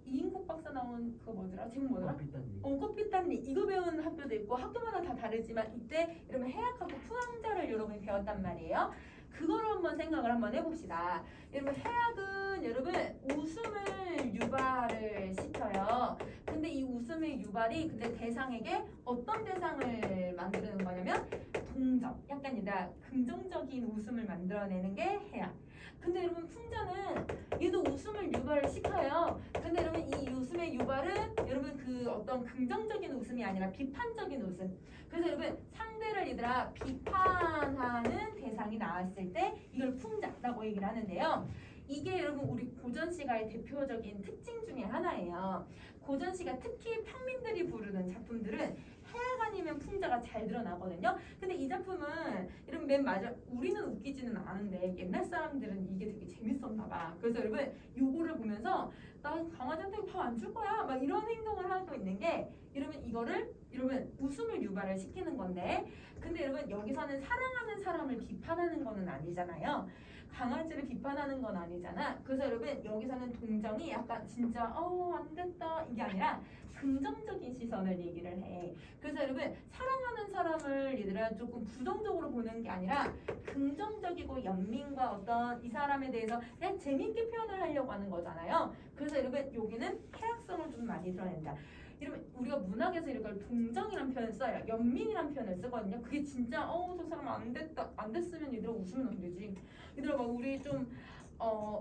이인국 박사 나온 그거 뭐더라? 제목 뭐더라? 꽃빛단니 이거 배우는 학교도 있고 학교마다 다 다르지만 이때 여러분 해학하고 풍자를 여러분이 배웠단 말이에요. 그걸 한번 생각을 한번 해봅시다. 여러분 해학은 여러분 웃음을 유발을 시켜요. 근데 이 웃음의 유발이 근데 대상에게 어떤 대상을 만드는 거냐면 동정, 약간 얘들아 긍정적인 웃음을 만들어내는 게 해학. 근데 여러분 풍자는 얘도 웃음을 유발을 시켜요. 근데 여러분 이 웃음의 유발은 여러분 그 어떤 긍정적인 웃음이 아니라 비판적인 웃음. 그래서 여러분 상대를 얘들아 비판하는 대상이 나왔을 때 이걸 풍자라고 얘기를 하는데요. 이게 여러분 우리 고전시가의 대표적인 특징 중에 하나예요. 고전시가 특히 평민들이 부르는 작품들은 해악 아니면 풍자가 잘 드러나거든요. 근데 이 작품은 이런 맨 맞아 우리는 웃기지는 않은데 옛날 사람들은 이게 되게 재밌었나 봐. 그래서 여러분 요거를 보면서 나 강아지한테 밥 안 줄 거야 막 이런 행동을 하고 있는 게 이러면 이거를 이러면 웃음을 유발을 시키는 건데 근데 여러분 여기서는 사랑하는 사람을 비판하는 거는 아니잖아요. 강아지를 비판하는 건 아니잖아. 그래서 여러분 여기서는 동정이 약간 진짜 안 됐다 이게 아니라 긍정적인 시선을 얘기를 해. 그래서 여러분 사랑하는 사람을 얘들아 조금 부정적으로 보는 게 아니라 긍정적이고 연민과 어떤 이 사람에 대해서 그냥 재밌게 표현을 하려고 하는 거잖아요. 그래서 여러분 여기는 해악성을 좀 많이 드러낸다. 이러면 우리가 문학에서 이걸 동정이란 표현을 써요. 연민이란 표현을 쓰거든요. 그게 진짜 저 사람 안 됐다 안 됐으면 얘들아 웃으면 안 되지. 얘들아 막 우리 좀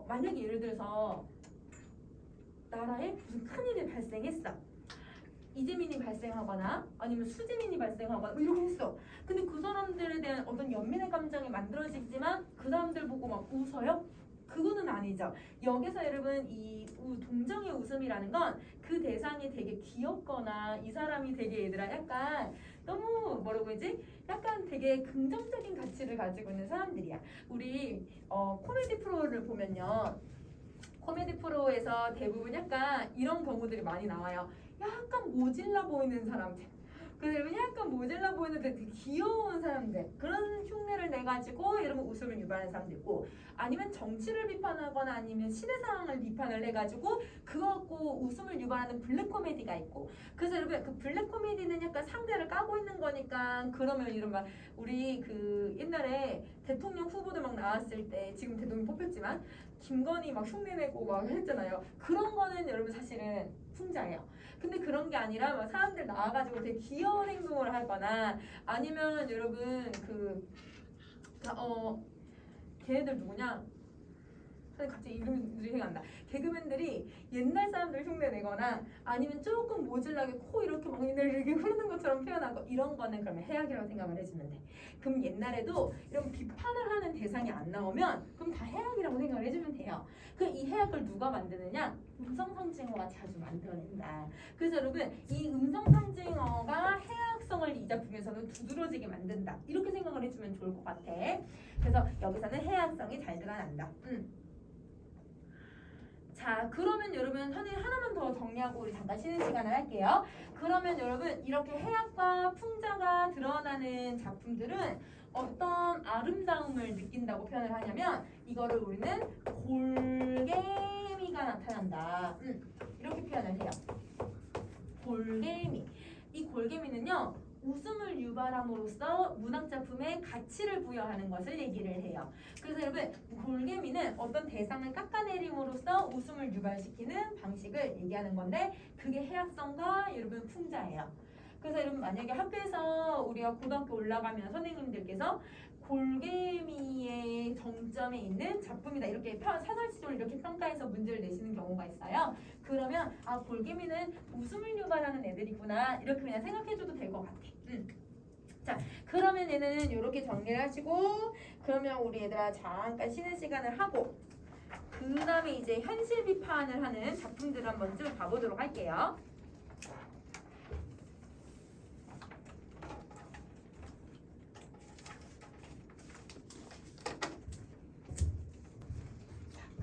만약에 예를 들어서 나라에 무슨 큰일이 발생했어. 이재민이 발생하거나 아니면 수재민이 발생하거나 뭐 이렇게 했어. 근데 그 사람들에 대한 어떤 연민의 감정이 만들어지지만 그 사람들 보고 막 웃어요? 그거는 아니죠. 여기서 여러분 이 동정의 웃음이라는 건 그 대상이 되게 귀엽거나 이 사람이 되게 얘들아 약간 너무 뭐라고 하지? 약간 되게 긍정적인 가치를 가지고 있는 사람들이야. 우리 코미디 프로를 보면요. 코미디 프로에서 대부분 약간 이런 경우들이 많이 나와요. 약간 모질라 보이는 사람들. 그리고 약간 모질라 보이는 되게 귀여운 사람들. 그런 흉내를 내가지고 이러면 웃음을 유발하는 사람도 있고 아니면 정치를 비판하거나 아니면 시대 상황을 비판을 해가지고 그거 갖고 웃음을 유발하는 블랙 코미디가 있고 그래서 여러분 그 블랙 코미디는 약간 상대를 까고 있는 거니까 그러면 이런 막 우리 그 옛날에 대통령 후보들 막 나왔을 때 지금 대통령 뽑혔지만 김건희 막 흉내내고 막 했잖아요. 그런 거는 여러분 사실은 풍자예요. 근데 그런 게 아니라 막 사람들 나와가지고 되게 귀여운 행동을 하거나 아니면 여러분 걔네들 누구냐? 갑자기 이름이 생각 안 나. 개그맨들이 옛날 사람들 흉내 내거나 아니면 조금 모질라게 코 이렇게 막 이렇게 흐르는 것처럼 표현하고 이런 거는 그러면 해악이라고 생각을 해주면 돼. 그럼 옛날에도 이런 비판을 하는 대상이 안 나오면 그럼 다 해악이라고 생각을 해주면 돼요. 그 이 해악을 누가 만드느냐? 음성상징어가 자주 만들어낸다. 그래서 여러분 이 음성상징어가 해악성을 이 작품에서는 두드러지게 만든다. 이렇게 생각을 해주면 좋을 것 같아. 그래서 여기서는 해악성이 잘 드러난다. 자, 그러면 여러분 선생님 하나만 더 정리하고 우리 잠깐 쉬는 시간을 할게요. 그러면 여러분 이렇게 해악과 풍자가 드러나는 작품들은 어떤 아름다움을 느낀다고 표현을 하냐면 이거를 우리는 골개미가 나타난다. 이렇게 표현을 해요. 골개미. 이 골개미는요. 웃음을 유발함으로써 문학작품에 가치를 부여하는 것을 얘기를 해요. 그래서 여러분 골개미는 어떤 대상을 깎아내림으로써 웃음을 유발시키는 방식을 얘기하는 건데 그게 해악성과 여러분 풍자예요. 그래서 여러분 만약에 학교에서 우리가 고등학교 올라가면 선생님들께서 골개미의 정점에 있는 작품이다 이렇게 사설시적으로 이렇게 평가해서 문제를 내시는 경우가 있어요. 그러면 골개미는 웃음을 유발하는 애들이구나 이렇게 그냥 생각해줘도 될 것 같아. 자, 그러면 얘는 이렇게 정리를 하시고 그러면 우리 얘들아 잠깐 쉬는 시간을 하고 그 다음에 이제 현실 비판을 하는 작품들을 한번 좀 봐보도록 할게요.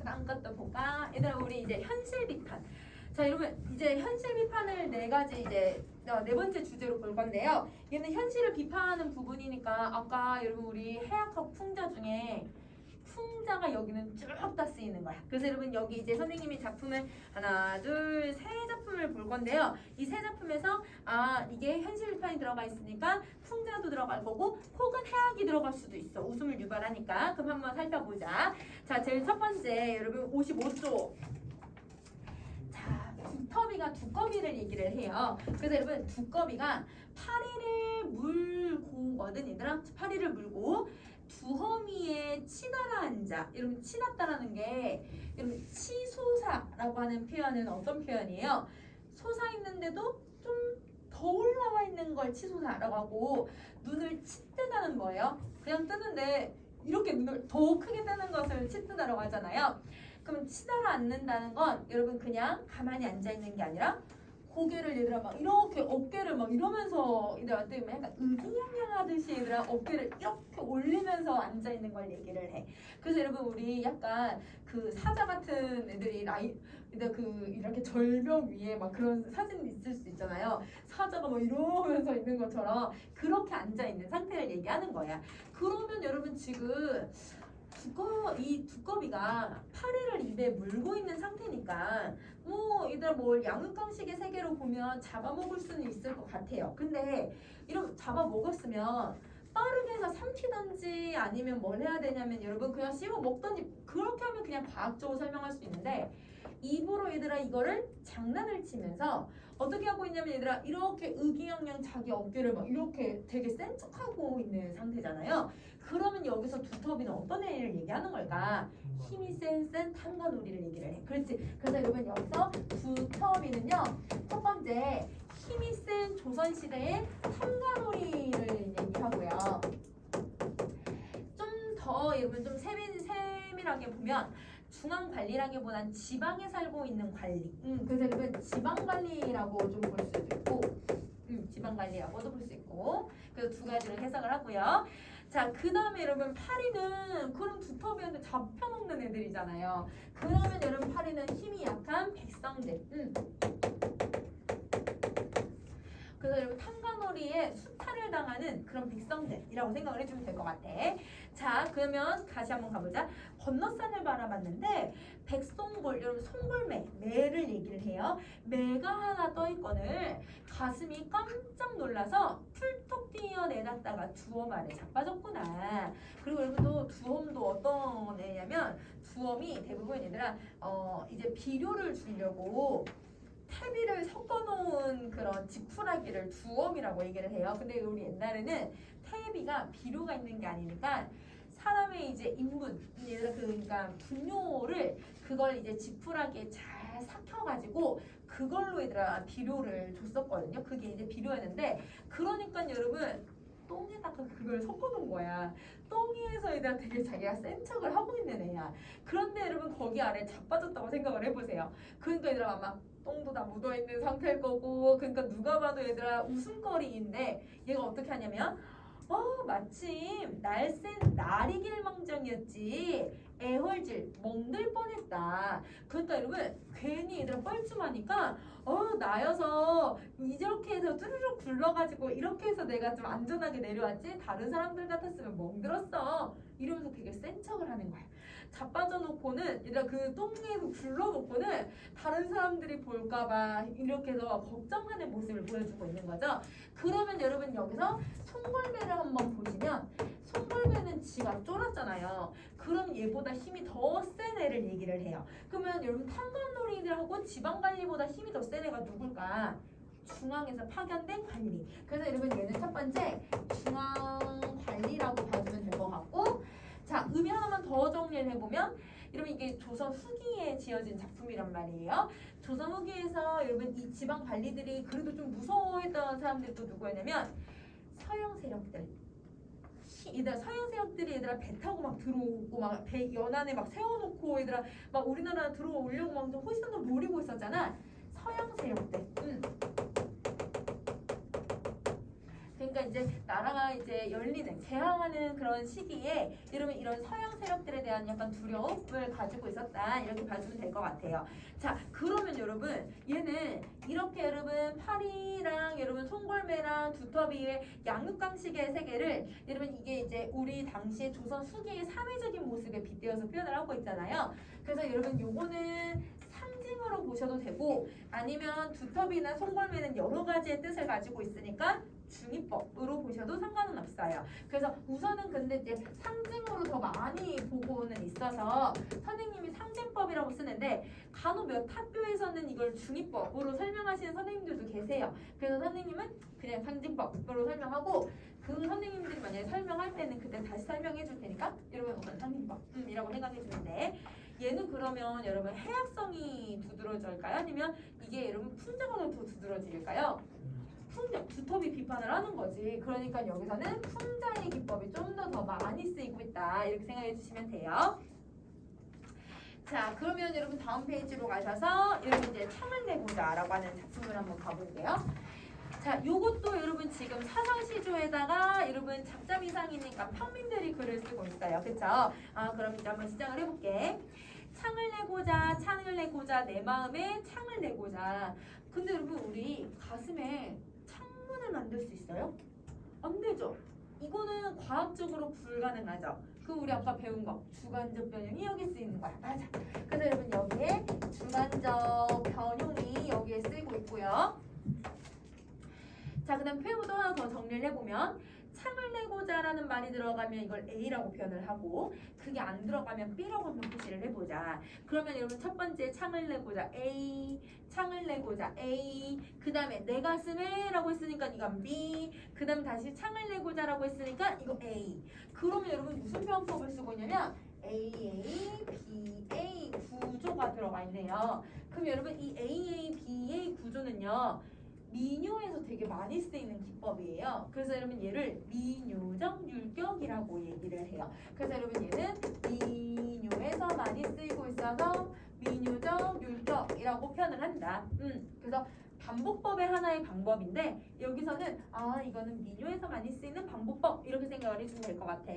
다음 것도 볼까? 얘들아 우리 이제 현실 비판. 자 여러분 이제 현실 비판을 네 가지 이제 네 번째 주제로 볼 건데요. 얘는 현실을 비판하는 부분이니까 아까 여러분 우리 해악하고 풍자 중에 풍자가 여기는 쭉 다 쓰이는 거야. 그래서 여러분 여기 이제 선생님이 작품을 하나, 둘, 세 작품을 볼 건데요. 이 세 작품에서 이게 현실 비판이 들어가 있으니까 풍자도 들어갈 거고 혹은 해악이 들어갈 수도 있어. 웃음을 유발하니까. 그럼 한번 살펴보자. 자, 제일 첫 번째 여러분 55조. 자, 두꺼비가 두꺼비를 얘기를 해요. 그래서 여러분 두꺼비가 파리를 물고거든 얘들아. 파리를 물고 두허미에 치달아 앉아. 여러분 치났다라는 게 여러분 치솟아라고 하는 표현은 어떤 표현이에요? 솟아 있는데도 좀 더 올라와 있는 걸 치솟아라고 하고 눈을 치뜨다는 거예요. 그냥 뜨는데 이렇게 눈을 더 크게 뜨는 것을 치뜨다라고 하잖아요. 그럼 치달아 앉는다는 건 여러분 그냥 가만히 앉아 있는 게 아니라 고개를 얘들아 막 이렇게 어깨를 막 이러면서 얘들아 어떻게 보면 약간 의기양양하듯이 얘들아 어깨를 이렇게 올리면서 앉아 있는 걸 얘기를 해. 그래서 여러분 우리 약간 그 사자 같은 애들이 근데 그 이렇게 절벽 위에 막 그런 사진 있을 수 있잖아요. 사자가 뭐 이러면서 있는 것처럼 그렇게 앉아 있는 상태를 얘기하는 거야. 그러면 여러분 지금 이 두꺼비가 파리를 입에 물고 있는 상태니까 뭐 얘들아 뭐 양육강식의 세계로 보면 잡아먹을 수는 있을 것 같아요. 근데 이런 잡아먹었으면 빠르게 해서 삼키던지 아니면 뭘 해야 되냐면 여러분 그냥 씹어 먹던지 그렇게 하면 그냥 과학적으로 설명할 수 있는데 입으로 얘들아 이거를 장난을 치면서 어떻게 하고 있냐면 얘들아 이렇게 의기양양 자기 어깨를 막 이렇게 되게 센 척하고 있는 상태잖아요. 그러면 여기서 두터비는 어떤 애를 얘기하는 걸까? 힘이 센 탕가놀이를 얘기를 해. 그렇지. 그래서 여러분 여기서 두터비는요. 첫 번째 힘이 센 조선시대의 탕가놀이를 얘기하고요. 좀 더 여러분 좀 세밀하게 보면 중앙관리라기보단 지방에 살고 있는 관리. 그래서 여러분 지방관리라고 좀 볼 수도 있고 지방관리라고도 볼 수 있고 그래서 두 가지로 해석을 하고요. 자, 그 다음에 여러분 파리는 그럼 두터비한테 잡혀먹는 애들이잖아요. 그러면 여러분 파리는 힘이 약한 백성들. 그래서 여러분 탕가놀이에 수탈을 당하는 그런 백성들이라고 생각을 해주면 될 것 같아. 자, 그러면 다시 한번 가보자. 건너산을 바라봤는데 백송골, 여러분 송골매, 매를 얘기를 해요. 매가 하나 떠 있거늘 가슴이 깜짝 놀라서 풀떡 뛰어내렸다가 두엄 아래 자빠졌구나. 그리고 여러분 또 두엄도 어떤 애냐면 두엄이 대부분 얘들아 이제 비료를 주려고 퇴비를 섞어놓은 그런 지푸라기를 두엄이라고 얘기를 해요. 근데 우리 옛날에는 퇴비가 비료가 있는 게 아니니까 사람의 이제 인분, 얘들아 그러니까 분뇨를 그걸 이제 지푸라기에 잘 삭혀가지고 그걸로 얘들아 비료를 줬었거든요. 그게 이제 비료였는데 그러니까 여러분 똥에다가 그걸 섞어놓은 거야. 똥에서 얘들아 되게 자기가 센 척을 하고 있는 애야. 그런데 여러분 거기 아래 자빠졌다고 생각을 해보세요. 그러니까 얘들아 아마 똥도 다 묻어있는 상태일 거고 그러니까 누가 봐도 얘들아 웃음거리인데 얘가 어떻게 하냐면 마침 날쌘 나리길망정이었지 애헐질 멍들 뻔했다. 그러니까 여러분 괜히 얘들아 뻘쭘하니까 나여서 이렇게 해서 쭈르륵 굴러가지고 이렇게 해서 내가 좀 안전하게 내려왔지 다른 사람들 같았으면 멍들었어 이러면서 되게 센 척을 하는 거야. 자빠져 놓고는 얘들아 그 똥에서 굴러 놓고는 다른 사람들이 볼까봐 이렇게 해서 걱정하는 모습을 보여주고 있는 거죠. 그러면 여러분 여기서 송골매를 한번 보시면 송골매는 지가 쫄았잖아요. 그럼 얘보다 힘이 더 센 애를 얘기를 해요. 그러면 여러분 탕감놀이들하고 지방관리보다 힘이 더 센 애가 누굴까? 중앙에서 파견된 관리. 그래서 여러분 얘는 첫 번째 중앙관리라고 봐주면 될 것 같고 자, 의미 하나만 더 정리를 해보면 여러분 이게 조선 후기에 지어진 작품이란 말이에요. 조선 후기에서 여러분 이 지방 관리들이 그래도 좀 무서워했던 사람들이 또 누구였냐면 서양 세력들. 얘들아 서양 세력들이 얘들아 배 타고 막 들어오고 막 배 연안에 막 세워놓고 얘들아 막 우리나라 들어오려고 막 호시탐탐 노리고 있었잖아. 서양 세력들. 그러니까 이제 나라가 이제 열리는 개항하는 그런 시기에 여러분 이런 서양 세력들에 대한 약간 두려움을 가지고 있었다 이렇게 봐주면 될 것 같아요. 자 그러면 여러분 얘는 이렇게 여러분 파리랑 여러분 송골매랑 두터비의 양육강식의 세계를 여러분 이게 이제 우리 당시에 조선 후기의 사회적인 모습에 빗대어서 표현을 하고 있잖아요. 그래서 여러분 요거는 상징으로 보셔도 되고 아니면 두터비나 송골매는 여러 가지의 뜻을 가지고 있으니까 중의법으로 보셔도 상관은 없어요. 그래서 우선은 근데 이제 상징으로 더 많이 보고는 있어서 선생님이 상징법이라고 쓰는데 간혹 몇 학교에서는 이걸 중의법으로 설명하시는 선생님들도 계세요. 그래서 선생님은 그냥 상징법으로 설명하고 그 선생님들이 만약에 설명할 때는 그때 다시 설명해 줄 테니까 여러분 우선 상징법이라고 생각해 주면 돼. 얘는 그러면 여러분 해학성이 두드러질까요? 아니면 이게 여러분 풍자가 더 두드러질까요? 풍자, 두터비 비판을 하는 거지. 그러니까 여기서는 풍자의 기법이 좀 더 많이 쓰이고 있다. 이렇게 생각해 주시면 돼요. 자, 그러면 여러분 다음 페이지로 가셔서 여러분 이제 창을 내고자라고 하는 작품을 한번 가볼게요. 자, 요것도 여러분 지금 사상시조에다가 여러분 작자 미상이니까 평민들이 글을 쓰고 있어요. 그쵸? 그럼 이제 한번 시작을 해볼게. 창을 내고자, 내 마음에 창을 내고자. 근데 여러분 우리 가슴에 창문을 만들 수 있어요? 안 되죠? 이거는 과학적으로 불가능하죠. 그 우리 아까 배운 거 주관적 변형이 여기 쓰이는 거야. 맞아. 그래서 여러분 여기에 주관적 변형이 여기에 쓰이고 있고요. 자, 그 다음 표현도 하나 더 정리를 해보면 창을 내고자라는 말이 들어가면 이걸 A라고 표현을 하고 그게 안 들어가면 B라고 한번 표시를 해보자. 그러면 여러분 첫 번째 창을 내고자 A, 창을 내고자 A, 그 다음에 내 가슴에 라고 했으니까 이건 B, 그 다음 다시 창을 내고자 라고 했으니까 이거 A. 그러면 여러분 무슨 표현법을 쓰고 있냐면 AA, BA 구조가 들어가 있네요. 그럼 여러분 이 AA, BA 구조는요 민요에서 되게 많이 쓰이는 기법이에요. 그래서 여러분 얘를 민요적 율격이라고 얘기를 해요. 그래서 여러분 얘는 민요에서 많이 쓰이고 있어서 민요적 율격이라고 표현을 한다. 그래서 반복법의 하나의 방법인데 여기서는 이거는 민요에서 많이 쓰이는 반복법 이렇게 생각을 해주면 될 것 같아.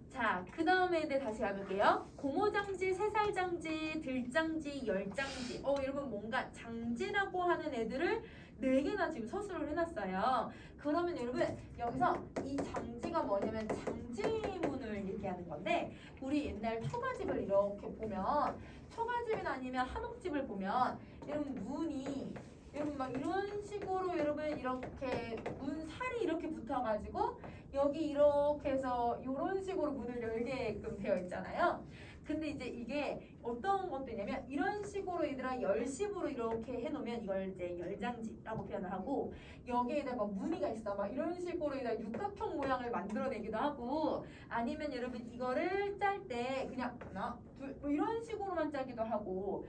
자, 그 다음에 다시 가볼게요. 고모장지, 세살장지, 들장지, 열장지. 여러분 뭔가 장지라고 하는 애들을 4개나 지금 서술을 해놨어요. 그러면 여러분 여기서 이 장지가 뭐냐면 장지문을 얘기하는 건데 우리 옛날 초가집을 이렇게 보면 초가집이나 아니면 한옥집을 보면 여러분 문이 여러분 막 이런 식으로 여러분 이렇게 문 살이 이렇게 붙어가지고 여기 이렇게 해서 이런 식으로 문을 열게끔 되어 있잖아요. 근데 이제 이게 어떤 것도 있냐면 이런 식으로 얘들아 열심으로 이렇게 해놓으면 이걸 이제 열장지라고 표현을 하고 여기에다가 무늬가 있어 막 이런 식으로 육각형 모양을 만들어내기도 하고 아니면 여러분 이거를 짤 때 그냥 하나 둘 뭐 이런 식으로만 짜기도 하고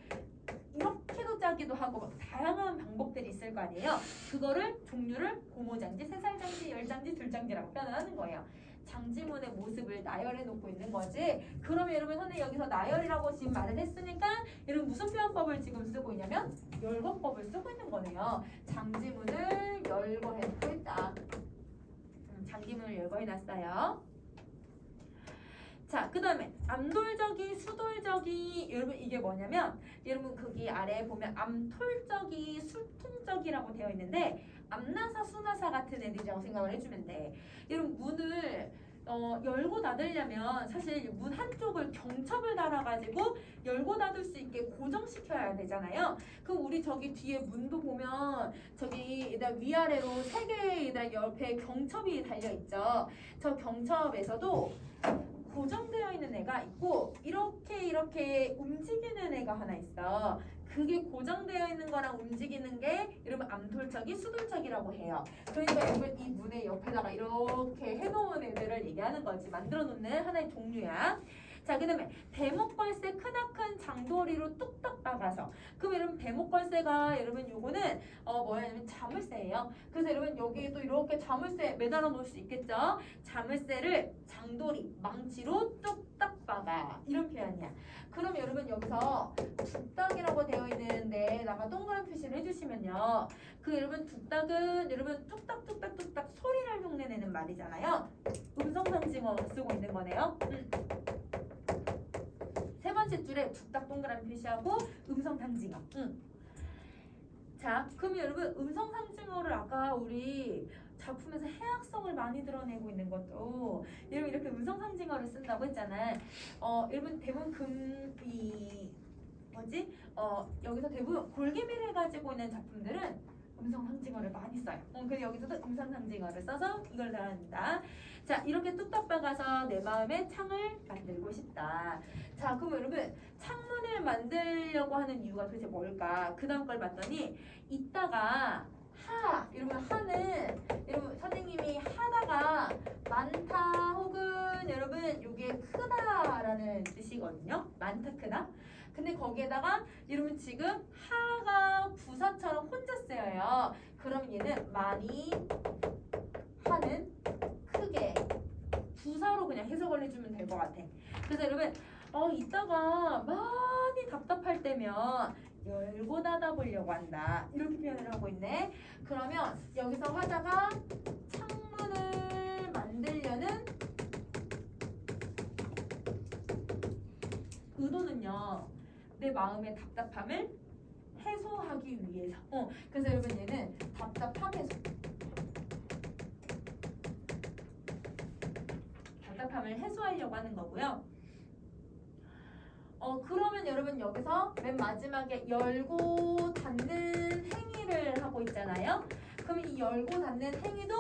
이렇게도 짜기도 하고 막 다양한 방법들이 있을 거 아니에요. 그거를 종류를 고모장지, 세살장지, 열장지, 들장지라고 표현을 하는 거예요. 장지문의 모습을 나열해 놓고 있는 거지. 그러면 여러분 선생님 여기서 나열이라고 지금 말을 했으니까 여러분 무슨 표현법을 지금 쓰고 있냐면 열거법을 쓰고 있는 거네요. 장지문을 열거해 놓고 있다. 장지문을 열거해 놨어요. 자, 그 다음에 암돌적이, 수돌적이 여러분 이게 뭐냐면 여러분 거기 아래에 보면 암톨적이, 술통적이라고 되어 있는데 암나사, 수나사 같은 애들이라고 생각을 해주면 돼. 여러분 문을 열고 닫으려면 사실 문 한쪽을 경첩을 달아가지고 열고 닫을 수 있게 고정시켜야 되잖아요. 그럼 우리 저기 뒤에 문도 보면 저기 위아래로 3개의 옆에 경첩이 달려있죠. 저 경첩에서도 고정되어 있는 애가 있고 이렇게 움직이는 애가 하나 있어. 그게 고정되어 있는 거랑 움직이는 게 여러분 암톨척이 수돌척이라고 해요. 그러니까 여러분 이 문의 옆에다가 이렇게 해놓은 애들을 얘기하는 거지. 만들어 놓는 하나의 종류야. 자, 그 다음에 대목걸쇠 크나큰 장도리로 뚝딱 박아서. 그럼 여러분 대목걸쇠가 여러분 요거는 뭐냐면 자물쇠예요. 그래서 여러분 여기 또 이렇게 자물쇠 매달아 놓을 수 있겠죠. 자물쇠를 장도리 망치로 뚝딱 박아 이런 표현이야. 그럼 여러분 여기서 뚝딱이라고 되어 있는 데다가 동그란 표시를 해주시면요. 그 여러분 뚝딱은 여러분 뚝딱뚝딱뚝딱 소리를 흉내내는 말이잖아요. 음성상징어 쓰고 있는 거네요. 세 번째 줄에 뚝딱 동그란 표시하고 음성상징어. 자, 그럼 여러분 음성상징어를 아까 우리 작품에서 해학성을 많이 드러내고 있는 것도 여러분 이렇게 음성상징어를 쓴다고 했잖아요. 여러분 대부분 여기서 대부분 골개미를 가지고 있는 작품들은 음성상징어를 많이 써요. 근데 여기서도 음성상징어를 써서 이걸 나간다. 자, 이렇게 뚝딱 박아서 내 마음에 창을 만들고 싶다. 자, 그럼 여러분 창문을 만들려고 하는 이유가 도대체 뭘까? 그 다음 걸 봤더니 이따가 여러분 하는 여러분 선생님이 하다가 많다 혹은 여러분 이게 크다라는 뜻이거든요. 많다 크다. 근데 거기에다가 여러분 지금 하가 부사처럼 혼자 쓰여요. 그럼 얘는 많이 하는 크게 부사로 그냥 해석을 해주면 될 것 같아. 그래서 여러분 이따가 많이 답답할 때면 열고 닫아 보려고 한다. 이렇게 표현을 하고 있네. 그러면 여기서 화자가 창문을 만들려는 의도는요. 내 마음의 답답함을 해소하기 위해서. 그래서 여러분 얘는 답답함 해소. 답답함을 해소하려고 하는 거고요. 그러면 여러분 여기서 맨 마지막에 열고 닫는 행위를 하고 있잖아요. 그럼 이 열고 닫는 행위도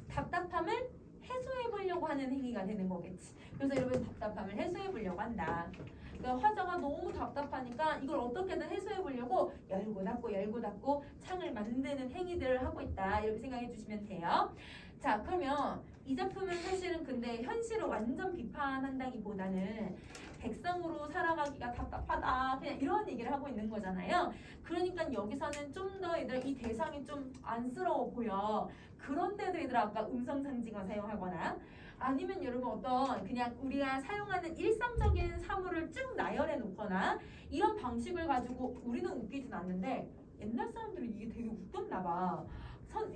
답답함을 해소해 보려고 하는 행위가 되는 거겠지. 그래서 여러분 답답함을 해소해 보려고 한다. 그러니까 화자가 너무 답답하니까 이걸 어떻게든 해소해 보려고 열고 닫고 창을 만드는 행위들을 하고 있다. 이렇게 생각해 주시면 돼요. 자, 그러면 이 작품은 사실은 근데 현실을 완전 비판한다기보다는 백성으로 살아가기가 답답하다 그냥 이런 얘기를 하고 있는 거잖아요. 그러니까 여기서는 좀 더 얘들아 이 대상이 좀 안쓰러워 보여. 그런데도 얘들아 아까 음성 상징어 사용하거나 아니면 여러분 어떤 그냥 우리가 사용하는 일상적인 사물을 쭉 나열해 놓거나 이런 방식을 가지고 우리는 웃기진 않는데 옛날 사람들은 이게 되게 웃겼나 봐.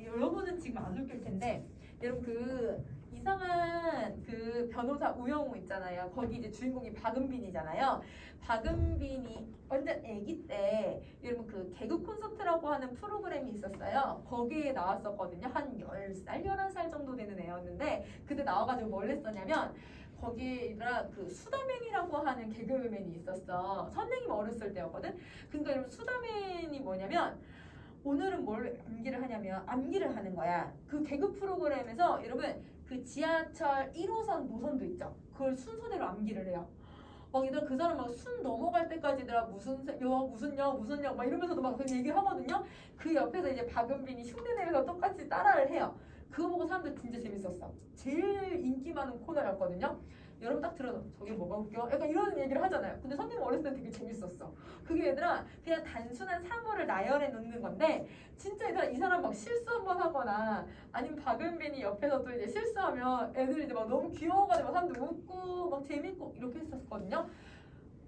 여러분은 지금 안 웃길 텐데 여러분 그 이상한 그 변호사 우영우 있잖아요. 거기 이제 주인공이 박은빈이잖아요. 박은빈이 완전 아기 때 여러분 그 개그 콘서트라고 하는 프로그램이 있었어요. 거기에 나왔었거든요. 한 10살, 11살 정도 되는 애였는데 그때 나와가지고 뭘 했었냐면 거기에다가 그 수다맨이라고 하는 개그맨이 있었어. 선생님 어렸을 때였거든. 그러니까 여러분 수다맨이 뭐냐면 오늘은 뭘 암기를 하는 거야. 그 개그 프로그램에서 여러분 그 지하철 1호선 노선도 있죠. 그걸 순서대로 암기를 해요. 막 얘들아 그 사람 막 순 넘어갈 때까지 얘들아 무슨 역 막 이러면서도 막 그 얘기를 하거든요. 그 옆에서 이제 박은빈이 흉내내면서 똑같이 따라를 해요. 그거 보고 사람들 진짜 재밌었어. 제일 인기 많은 코너였거든요. 여러분 딱 들어서 저게 뭐가 웃겨? 약간 이런 얘기를 하잖아요. 근데 선생님 어렸을 때 되게 재밌었어. 그게 얘들아 그냥 단순한 사물을 나열해 놓는 건데 진짜 얘들아 이 사람 막 실수 한번 하거나 아니면 박은빈이 옆에서 또 이제 실수하면 애들이 이제 막 너무 귀여워가지고 사람들 웃고 막 재밌고 이렇게 했었거든요.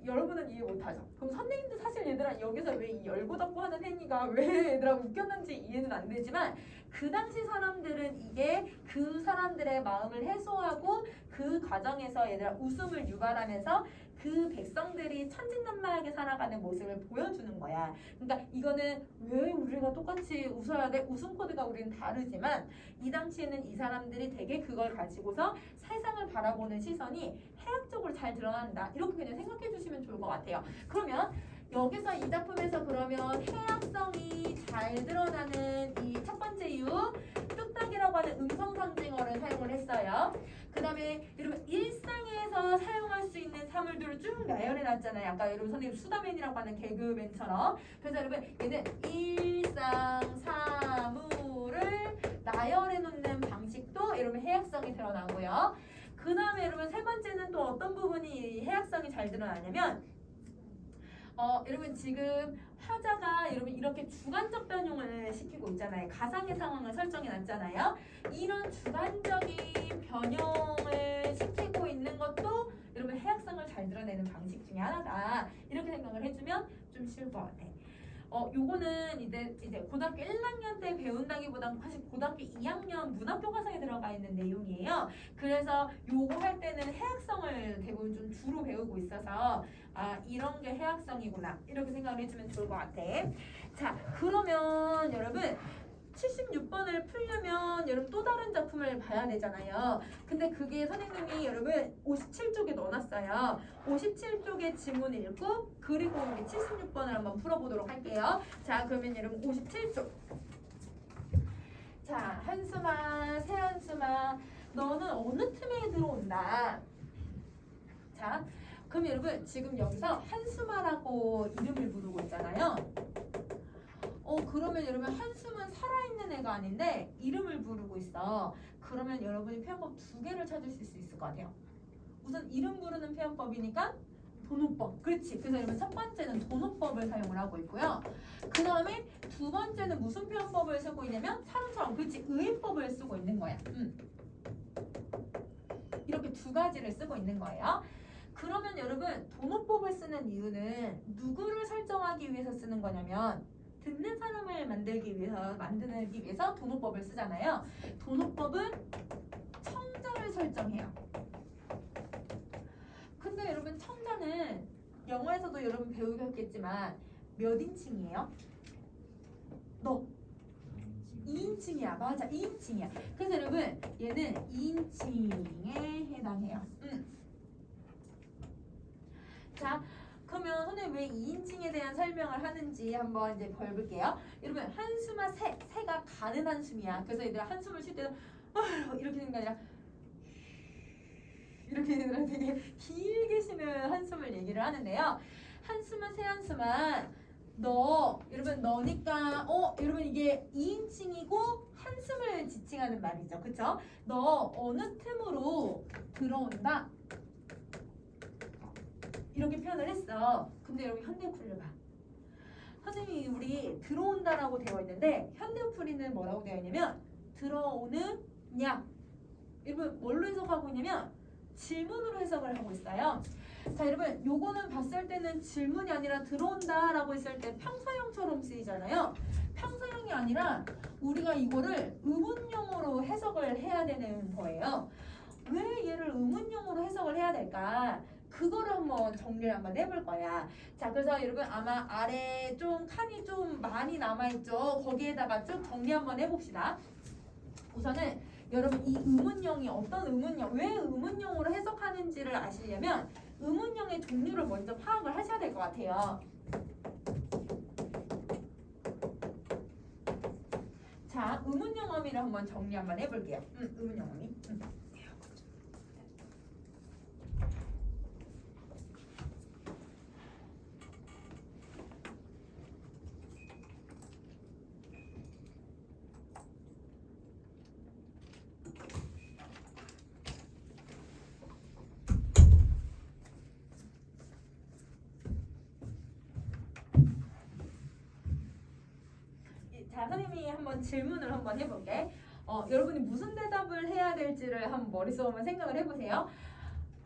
여러분은 이해 못하죠. 그럼 선생님도 사실 얘들아 여기서 왜 이 열고 닫고 하는 행위가 왜 얘들아 웃겼는지 이해는 안 되지만 그 당시 사람들은 이게 그 사람들의 마음을 해소하고 그 과정에서 얘들아 웃음을 유발하면서 그 백성들이 천진난만하게 살아가는 모습을 보여주는 거야. 그러니까 이거는 왜 우리가 똑같이 웃어야 돼? 웃음 코드가 우리는 다르지만 이 당시에는 이 사람들이 되게 그걸 가지고서 세상을 바라보는 시선이 해학적으로 잘 드러난다. 이렇게 그냥 생각해 주시면 좋을 것 같아요. 그러면 여기서 이 작품에서 그러면 해학성이 잘 드러나는 이 첫 번째 이유 뚝딱이라고 하는 음성 상징어를 사용을 했어요. 그 다음에 여러분 일상에서 사용할 수 있는 사물들을 쭉 나열해 놨잖아요. 아까 여러분 선생님 수다맨이라고 하는 개그맨처럼. 그래서 여러분 얘는 일상 사물을 나열해 놓는 방식도 여러분 해학성이 드러나고요. 그 다음에 여러분 세 번째는 또 어떤 부분이 해학성이 잘 드러나냐면 여러분 지금 화자가 여러분 이렇게 주관적 변형을 시키고 있잖아요. 가상의 상황을 설정해 놨잖아요. 이런 주관적인 변형을 시키고 있는 것도 여러분 해학성을 잘 드러내는 방식 중에 하나다. 이렇게 생각을 해주면 좀 쉬울 것 같아. 요거는 이제 고등학교 1학년 때 배운다기보다는 사실 고등학교 2학년 문학교과서에 들어가 있는 내용이에요. 그래서 요거 할 때는 해학성을 대부분 좀 주로 배우고 있어서 이런 게 해학성이구나 이렇게 생각을 해주면 좋을 것 같아. 자, 그러면 여러분 76번을 풀려면 여러분 또 다른 작품을 봐야 되잖아요. 근데 그게 선생님이 여러분 57쪽에 넣어놨어요. 57쪽의 지문 읽고 그리고 우리 76번을 한번 풀어보도록 할게요. 자, 그러면 여러분 57쪽. 자, 한숨아, 새한숨아, 너는 어느 틈에 들어온다. 자, 그럼 여러분 지금 여기서 한숨아라고 이름을 부르고 있잖아요. 그러면 여러분 한숨은 살아있는 애가 아닌데 이름을 부르고 있어. 그러면 여러분이 표현법 두 개를 찾으실 수 있을 것 같아요. 우선 이름 부르는 표현법이니까 돈호법. 그렇지. 그래서 여러분 첫 번째는 돈호법을 사용을 하고 있고요. 그 다음에 두 번째는 무슨 표현법을 쓰고 있냐면 사람처럼 그렇지 의인법을 쓰고 있는 거야. 이렇게 두 가지를 쓰고 있는 거예요. 그러면 여러분 도노법을 쓰는 이유는 누구를 설정하기 위해서 쓰는 거냐면 듣는 사람을 만들기 위해서 도노법을 쓰잖아요. 도노법은 청자를 설정해요. 근데 여러분 청자는 영어에서도 여러분 배우겠지만 몇 인칭이에요? 너 2인칭이야. 맞아, 2인칭이야. 그래서 여러분 얘는 2인칭에 해당해요. 자, 그러면 선생님 왜 2인칭에 대한 설명을 하는지 한번 이제 볼게요. 여러분 한숨아 새가 가는 한숨이야. 그래서 얘들 한숨을 쉴 때는 이렇게 되는 게 아니라 이렇게 되는 되게 길게 쉬는 한숨을 얘기를 하는데요. 한숨아 새 한숨아 너 여러분 너니까 여러분 이게 2인칭이고 한숨을 지칭하는 말이죠. 그쵸? 너 어느 틈으로 들어온다. 이렇게 표현을 했어. 근데 여러분 현대풀이를 봐. 선생님이 우리 들어온다라고 되어 있는데 현대풀이는 뭐라고 되어 있냐면 들어오는 냐. 여러분 뭘로 해석하고 있냐면 질문으로 해석을 하고 있어요. 자 여러분 요거는 봤을 때는 질문이 아니라 들어온다라고 했을 때 평서형처럼 쓰이잖아요. 평서형이 아니라 우리가 이거를 의문형으로 해석을 해야 되는 거예요. 왜 얘를 의문형으로 해석을 해야 될까? 그거를 한번 정리를 한번 해볼 거야. 자, 그래서 여러분 아마 아래 좀 칸이 좀 많이 남아있죠? 거기에다가 쭉 정리 한번 해봅시다. 우선은 여러분 이 의문형이 어떤 의문형, 왜 의문형으로 해석하는지를 아시려면 의문형의 종류를 먼저 파악을 하셔야 될 것 같아요. 자, 의문형 어미를 한번 정리 한번 해볼게요. 의문형 어미. 자, 선생님이 한번 질문을 한번 해볼게. 여러분이 무슨 대답을 해야 될지를 한번 머릿속에 한번 생각을 해보세요.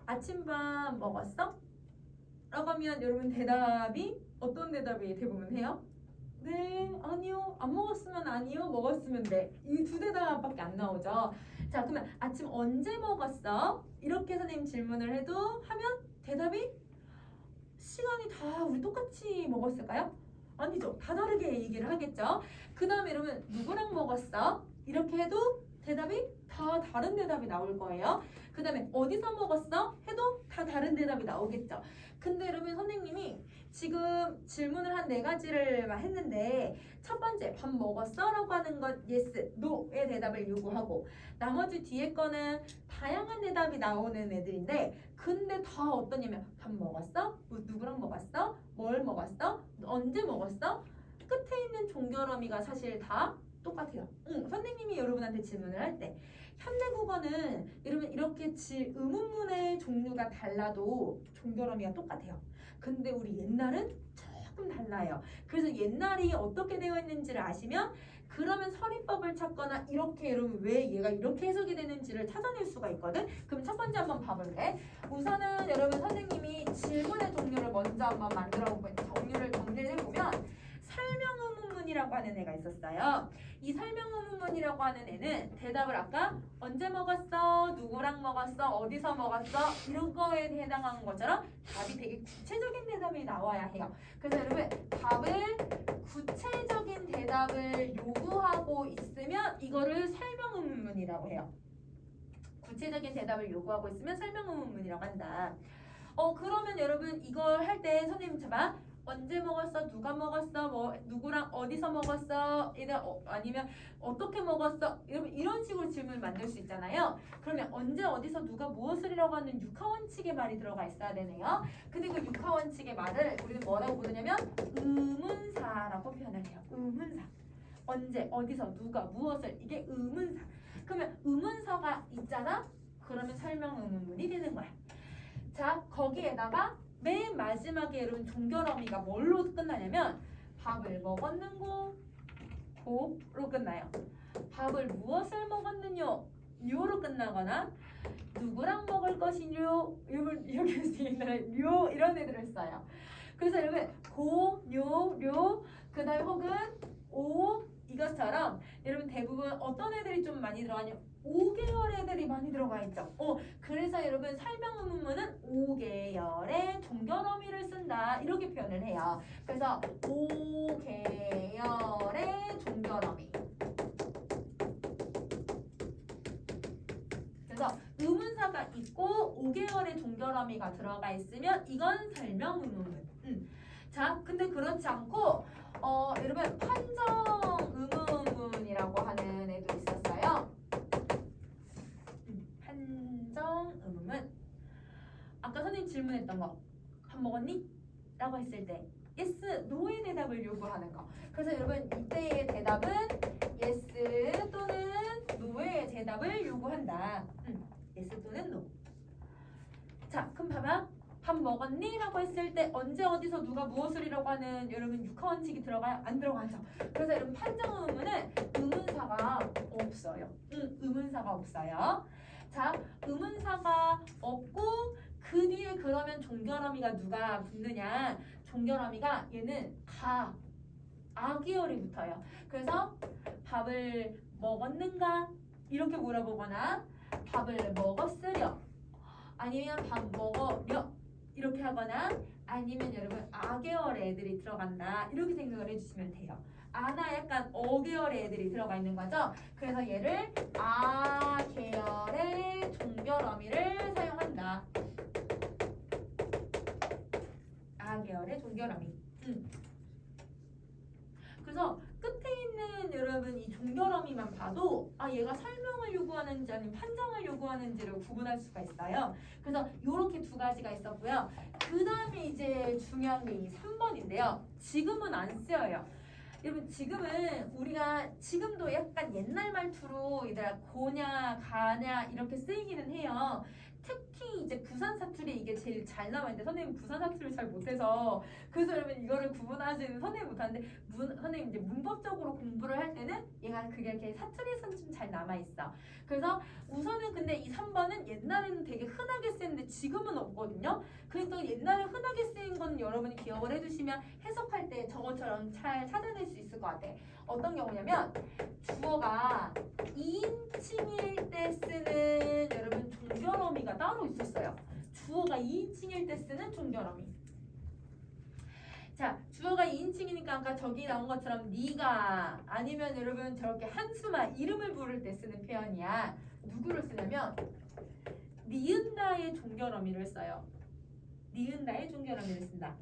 아침밥 먹었어? 라고 하면 여러분 대답이 어떤 대답이 대부분 해요? 네, 아니요, 안 먹었으면 아니요, 먹었으면 네. 이 두 대답밖에 안 나오죠. 자, 그러면 아침 언제 먹었어? 이렇게 선생님 질문을 하면 대답이 시간이 다 우리 똑같이 먹었을까요? 아니죠. 다 다르게 얘기를 하겠죠. 그 다음에 여러분 누구랑 먹었어? 이렇게 해도 대답이 다 다른 대답이 나올 거예요. 그 다음에 어디서 먹었어? 해도 다 다른 대답이 나오겠죠. 근데 여러분 선생님이 지금 질문을 한 4가지를 했는데 첫 번째 밥 먹었어? 라고 하는 것 yes, no의 대답을 요구하고 나머지 뒤에 거는 다양한 대답이 나오는 애들인데 근데 다 어떠냐면 밥 먹었어? 누구랑 먹었어? 뭘 먹었어? 언제 먹었어? 끝에 있는 종결어미가 사실 다 똑같아요. 선생님이 여러분한테 질문을 할 때 현대국어는 여러분 이렇게 의문문의 종류가 달라도 종결어미가 똑같아요. 근데 우리 옛날은 조금 달라요. 그래서 옛날이 어떻게 되어 있는지를 아시면 그러면 서리법을 찾거나 이렇게 여러분 왜 얘가 이렇게 해석이 되는지를 찾아낼 수가 있거든. 그럼 첫 번째 한번 봐볼게. 우선은 여러분 선생님이 질문의 종류를 먼저 한번 정리를 해보면 설명 의문문이라고 하는 애가 있었어요. 이 설명 의문문이라고 하는 애는 대답을 아까 언제 먹었어? 누구랑 먹었어? 어디서 먹었어? 이런 거에 해당하는 것처럼 답이 되게 구체적인 대답이 나와야 해요. 그래서 여러분 답을 구체적인 대답을 요구하고 있으면 이거를 설명 의문문이라고 해요. 구체적인 대답을 요구하고 있으면 설명 의문문이라고 한다. 그러면 여러분 이걸 할 때 선생님 봐봐. 언제 먹었어? 누가 먹었어? 뭐 누구랑 어디서 먹었어? 아니면 어떻게 먹었어? 여러분 이런 식으로 질문을 만들 수 있잖아요. 그러면 언제 어디서 누가 무엇을이라고 하는 육하원칙의 말이 들어가 있어야 되네요. 근데 그 육하원칙의 말을 우리는 뭐라고 부르냐면 의문사라고 표현을 해요. 의문사. 언제 어디서 누가 무엇을 이게 의문사. 그러면 의문사가 있잖아? 그러면 설명 의문문이 되는 거야. 자 거기에다가 맨 마지막에 여러분 종결어미가 뭘로 끝나냐면 밥을 먹었는고 고로 끝나요. 밥을 무엇을 먹었느뇨 료로 끝나거나 누구랑 먹을 것이뇨 이렇게 할 수 있는 료 이런 애들을 써요. 그래서 여러분 고, 료, 그 다음에 혹은 오 이것처럼 여러분 대부분 어떤 애들이 좀 많이 들어가냐 5계열 애들이 많이 들어가 있죠. 그래서 여러분 설명 의문문은 5계열의 종결어미를 쓴다 이렇게 표현을 해요. 그래서 5계열의 종결어미. 그래서 의문사가 있고 5계열의 종결어미가 들어가 있으면 이건 설명 의문문. 자, 근데 그렇지 않고 여러분 판정 의문문이라고 하는 애도 있었어요. 판정 의문문. 아까 선생님 질문했던 거 밥 먹었니? 라고 했을 때 yes, no의 대답을 요구하는 거. 그래서 여러분 이때의 대답은 yes 또는 no의 대답을 요구한다. yes 또는 no. 자, 그럼 봐봐. 밥 먹었니? 라고 했을 때 언제 어디서 누가 무엇을이라고 하는 여러분 육하원칙이 들어가요? 안 들어가죠. 그래서 여러분 판정 의문은 의문사가 없어요. 의문사가 없어요. 자, 의문사가 없고 그 뒤에 그러면 종결어미가 누가 붙느냐? 종결어미가 얘는 아계열이 붙어요. 그래서 밥을 먹었는가? 이렇게 물어보거나 밥을 먹었으려 아니면 밥 먹으려 이렇게 하거나 아니면 여러분 아계열의 애들이 들어간다 이렇게 생각을 해주시면 돼요. 아나 약간 어계열의 애들이 들어가 있는 거죠. 그래서 얘를 아계열의 종결어미를 사용한다. 아계열의 종결어미. 그래서 끝에 있는 여러분 이 종결어미만 봐도 얘가 설명을 요구하는지 아니면 판정을 요구하는지를 구분할 수가 있어요. 그래서 이렇게 두 가지가 있었고요. 그 다음에 이제 중요한 게 이 3번인데요. 지금은 안 쓰여요. 여러분 지금은 우리가 지금도 약간 옛날 말투로 얘들아 고냐 가냐 이렇게 쓰이기는 해요. 특히 이제 부산 사투리 이게 제일 잘 나와있는데 선생님 부산 사투리를 잘 못해서 그래서 여러분 이거를 구분하시는 선생님 못하는데 선생님 이제 문법적으로 공부를 할 때는 얘가 그게 이렇게 사투리에서는 좀 잘 남아있어. 그래서 우선은 근데 이 3번은 옛날에는 되게 흔하게 쓰였는데 지금은 없거든요. 그러니까 옛날에 흔하게 쓰인 건 여러분이 기억을 해두시면 해석할 때 저것처럼 잘 찾아낼 수 있을 것 같아. 어떤 경우냐면 주어가 2인칭일 때 쓰는 여러분 종결어미가 따로 있었어요. 주어가 2인칭일 때 쓰는 종결어미. 자, 주어가 2인칭이니까 아까 저기 나온 것처럼 네가 아니면 여러분 저렇게 한수마 이름을 부를 때 쓰는 표현이야. 누구를 쓰냐면 니은다의 종결어미를 써요. 니은다의 종결어미를 쓴다.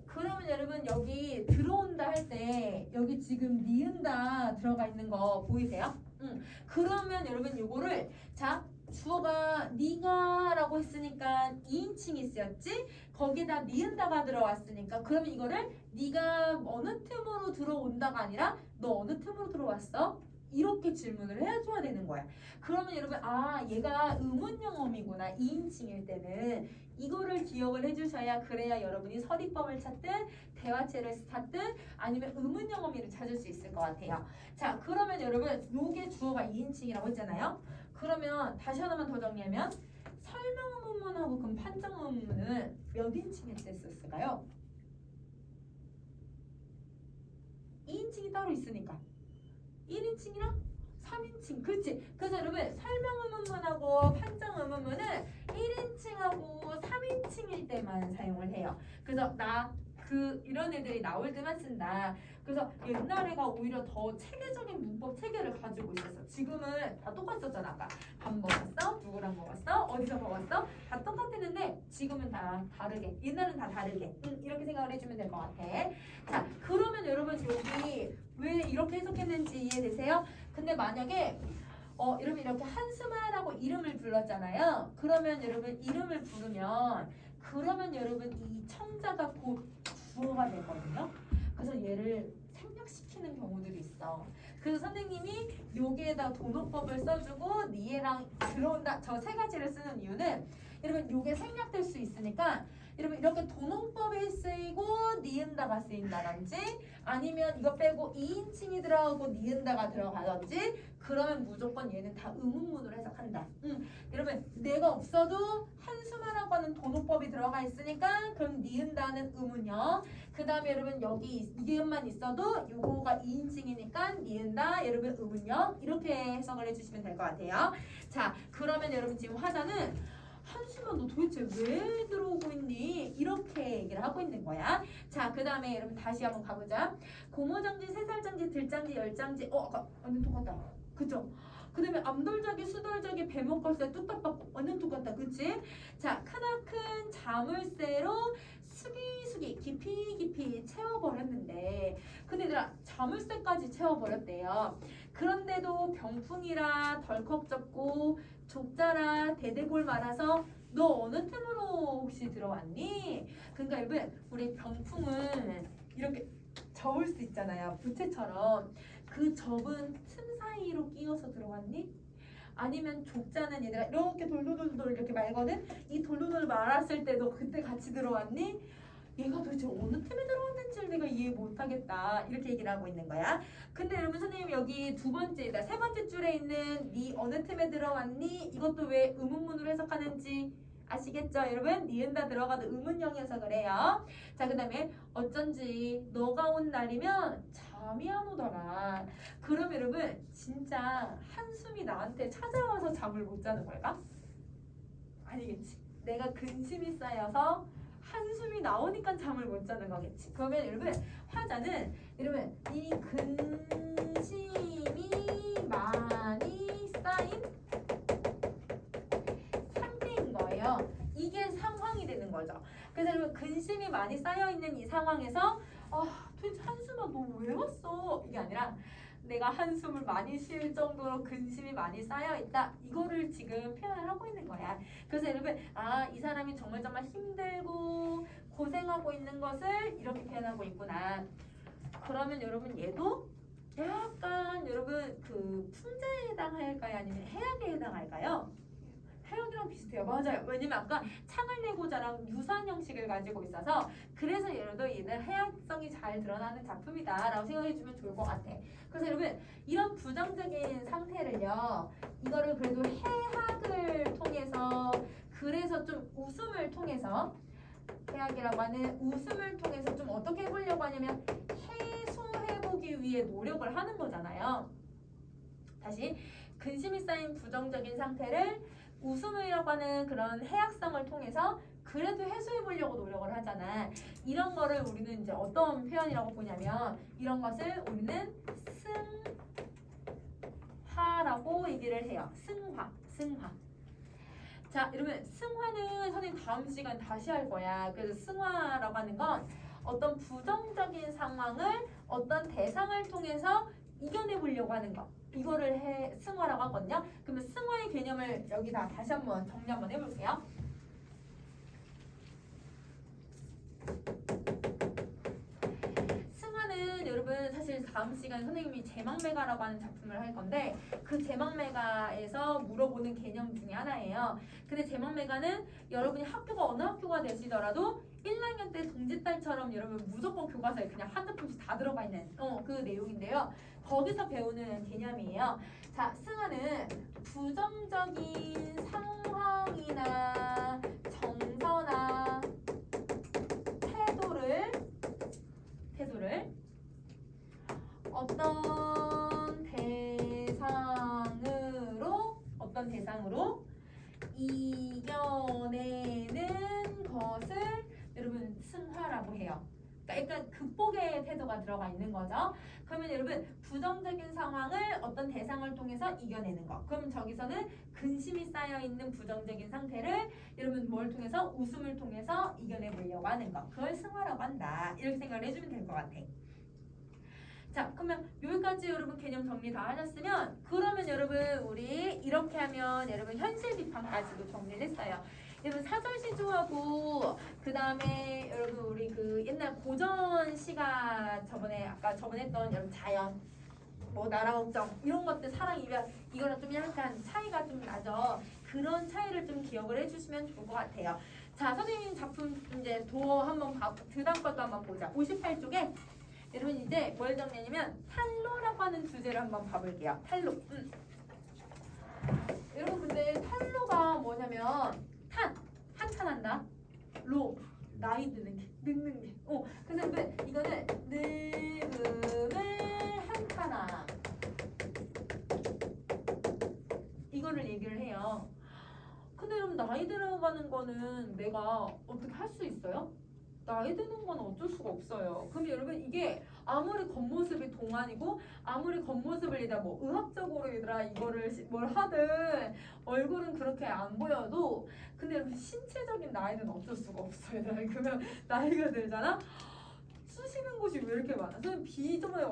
그러면 여러분 여기 들어온다 할 때 여기 지금 니은다 들어가 있는 거 보이세요? 그러면 여러분 요거를 자 주어가 니가라고 했으니까 2인칭이 쓰였지? 거기다 니은다가 들어왔으니까 그러면 이거를 니가 어느 틈으로 들어온다가 아니라 너 어느 틈으로 들어왔어? 이렇게 질문을 해줘야 되는 거야. 그러면 여러분 얘가 의문영어미구나 2인칭일 때는 이거를 기억을 해주셔야 그래야 여러분이 서리법을 찾든 대화체를 찾든 아니면 의문영어미를 찾을 수 있을 것 같아요. 자 그러면 여러분 요게 주어가 2인칭이라고 했잖아요. 그러면 다시 하나만 더 정리하면 설명 의문문하고 그럼 판정 의문문은 몇 인칭일 때 썼을까요? 2인칭이 따로 있으니까 1인칭이랑 3인칭 그렇지. 그래서 여러분 설명 의문문하고 판정 의문문은 1인칭하고 3인칭일 때만 사용을 해요. 그래서 이런 애들이 나올 때만 쓴다. 그래서 옛날에가 오히려 더 체계적인 문법 체계를 가지고 있었어. 지금은 다 똑같았잖아. 아까 밥 먹었어? 누구랑 먹었어? 어디서 먹었어? 다 똑같았는데 지금은 다 다르게 옛날은 다 다르게 이렇게 생각을 해주면 될 것 같아. 자 그러면 여러분 여기 왜 이렇게 해석했는지 이해되세요? 근데 만약에 여러분 이렇게 한수마라고 이름을 불렀잖아요. 그러면 여러분 이름을 부르면 그러면 여러분 이 청자가 곧 주어가 되거든요. 그래서 얘를 생략시키는 경우들이 있어. 그래서 선생님이 여기에다 도노법을 써주고 니에랑 들어온다 저 세 가지를 쓰는 이유는 여러분 요게 생략될 수 있으니까 여러분 이렇게 도농법이 쓰이고 니은다가 쓰인다든지 아니면 이거 빼고 2인칭이 들어가고 니은다가 들어가든지 그러면 무조건 얘는 다 의문문으로 해석한다. 여러분 내가 없어도 한수마라고 하는 도농법이 들어가 있으니까 그럼 니은다는 의문형. 그 다음에 여러분 여기 이게만 있어도 요거가 2인칭이니까 니은다 여러분 의문형 이렇게 해석을 해주시면 될 것 같아요. 자 그러면 여러분 지금 화자는 한수만 너 도대체 왜 들어오고 있니? 이렇게 얘기를 하고 있는 거야. 자, 그 다음에 여러분 다시 한번 가보자. 고모장지, 새살장지, 들장지, 열장지. 아까 완전 똑같다. 그죠? 그 다음에 암돌자기, 수돌자기, 배목걸새, 뚝딱박 완전 똑같다. 그치? 자, 크나큰 자물쇠로 수기 깊이 채워버렸는데 근데 얘들아 자물쇠까지 채워버렸대요. 그런데도 병풍이라 덜컥 접고 족자라 대대골 말아서 너 어느 틈으로 혹시 들어왔니? 그러니까 여러분 우리 병풍은 이렇게 접을 수 있잖아요. 부채처럼 그 접은 틈 사이로 끼어서 들어왔니? 아니면 족자는 얘들아 이렇게 돌돌돌돌 이렇게 말거든? 이 돌돌돌 말았을 때도 그때 같이 들어왔니? 얘가 도대체 어느 틈에 들어왔는지를 내가 이해 못하겠다 이렇게 얘기를 하고 있는 거야. 근데 여러분 선생님 여기 세 번째 줄에 있는 니 어느 틈에 들어왔니? 이것도 왜 의문문으로 해석하는지 아시겠죠 여러분? 니은다 들어가도 의문형 해석을 해요. 자 그 다음에 어쩐지 너가 온 날이면 잠이 안 오더라. 그럼 여러분 진짜 한숨이 나한테 찾아와서 잠을 못 자는 걸까? 아니겠지. 내가 근심이 쌓여서 한숨이 나오니까 잠을 못 자는 거겠지. 그러면 여러분 화자는 여러분 이 근심이 많이 쌓인 상태인 거예요. 이게 상황이 되는 거죠. 그래서 여러분 근심이 많이 쌓여 있는 이 상황에서 도대체 한숨아 너 왜 왔어? 이게 아니라 내가 한숨을 많이 쉴 정도로 근심이 많이 쌓여 있다. 이거를 지금 표현을 하고 있는 거야. 그래서 여러분 이 사람이 정말 힘들고 고생하고 있는 것을 이렇게 표현하고 있구나. 그러면 여러분 얘도 약간 여러분 그 풍자에 해당할까요? 아니면 해악에 해당할까요? 해역이랑 비슷해요. 맞아요. 왜냐면 아까 창을 내고자랑 유사한 형식을 가지고 있어서 그래서 얘는 해역성이 잘 드러나는 작품이다 라고 생각해주면 좋을 것 같아. 그래서 여러분 이런 부정적인 상태를요 이거를 그래도 해학을 통해서 그래서 좀 웃음을 통해서 해학이라고 하는 웃음을 통해서 좀 어떻게 해보려고 하냐면 해소해보기 위해 노력을 하는 거잖아요. 다시 근심이 쌓인 부정적인 상태를 웃음이라고 하는 그런 해악성을 통해서 그래도 해소해 보려고 노력을 하잖아. 이런 거를 우리는 이제 어떤 표현이라고 보냐면 이런 것을 우리는 승화라고 얘기를 해요. 승화. 자, 여러분 승화는 선생님 다음 시간 다시 할 거야. 그래서 승화라고 하는 건 어떤 부정적인 상황을 어떤 대상을 통해서 이겨내 보려고 하는 거. 이거를 승화라고 하거든요. 그러면 승화의 개념을 여기다 다시 한번 정리 한번 해볼게요. 승화는 여러분 사실 다음 시간에 선생님이 제망매가라고 하는 작품을 할 건데 그 제망매가에서 물어보는 개념 중에 하나예요. 근데 제망매가는 여러분이 학교가 어느 학교가 되시더라도 1학년 때 동짓딸처럼 여러분 무조건 교과서에 그냥 한 작품씩 다 들어가 있는 그 내용인데요. 거기서 배우는 개념이에요. 자, 승화는 부정적인 상황이나 정서나 태도를 어떤 대상으로 이겨내는 것을 여러분 승화라고 해요. 그러니까 약간 극복의 태도가 들어가 있는 거죠. 그러면 여러분 부정적인 상황을 어떤 대상을 통해서 이겨내는 거. 그럼 저기서는 근심이 쌓여 있는 부정적인 상태를 여러분 뭘 통해서 웃음을 통해서 이겨내 보려고 하는 거. 그걸 승화라고 한다. 이렇게 생각을 해주면 될 것 같아. 자, 그러면 여기까지 여러분 개념 정리 다 하셨으면 그러면 여러분 우리 이렇게 하면 여러분 현실 비판까지도 정리를 했어요. 여러분 사전 시조하고 그 다음에 여러분 우리 그 옛날 고전 시가 저번에 했던 여러분 자연 뭐 나라 걱정 이런 것들 사랑 이별 이거랑 좀 약간 차이가 좀 나죠. 그런 차이를 좀 기억을 해주시면 좋을 것 같아요. 자, 선생님 작품 이제 도어 한번 그다음 것도 한번 보자. 58쪽에 여러분 이제 뭘 정리하냐면 탄로라고 하는 주제를 한번 봐볼게요. 탄로. 여러분 근데 탄로가 뭐냐면 한탄한다. 로 나이 드는 게 늙는 게. 근데 왜 이거는 늙음을 한탄함 이거를 얘기를 해요. 근데 여러분 나이 들어가는 거는 내가 어떻게 할 수 있어요? 나이 드는 건 어쩔 수가 없어요. 그럼 여러분 이게 아무리 겉모습이 동안이고 아무리 겉모습을 얘들아 뭐 의학적으로 얘들아 이거를 뭘 하든 얼굴은 그렇게 안 보여도 근데 여러분 신체적인 나이는 어쩔 수가 없어요. 얘들아. 그러면 나이가 들잖아? 쑤시는 곳이 왜 이렇게 많아? 선생님 저번에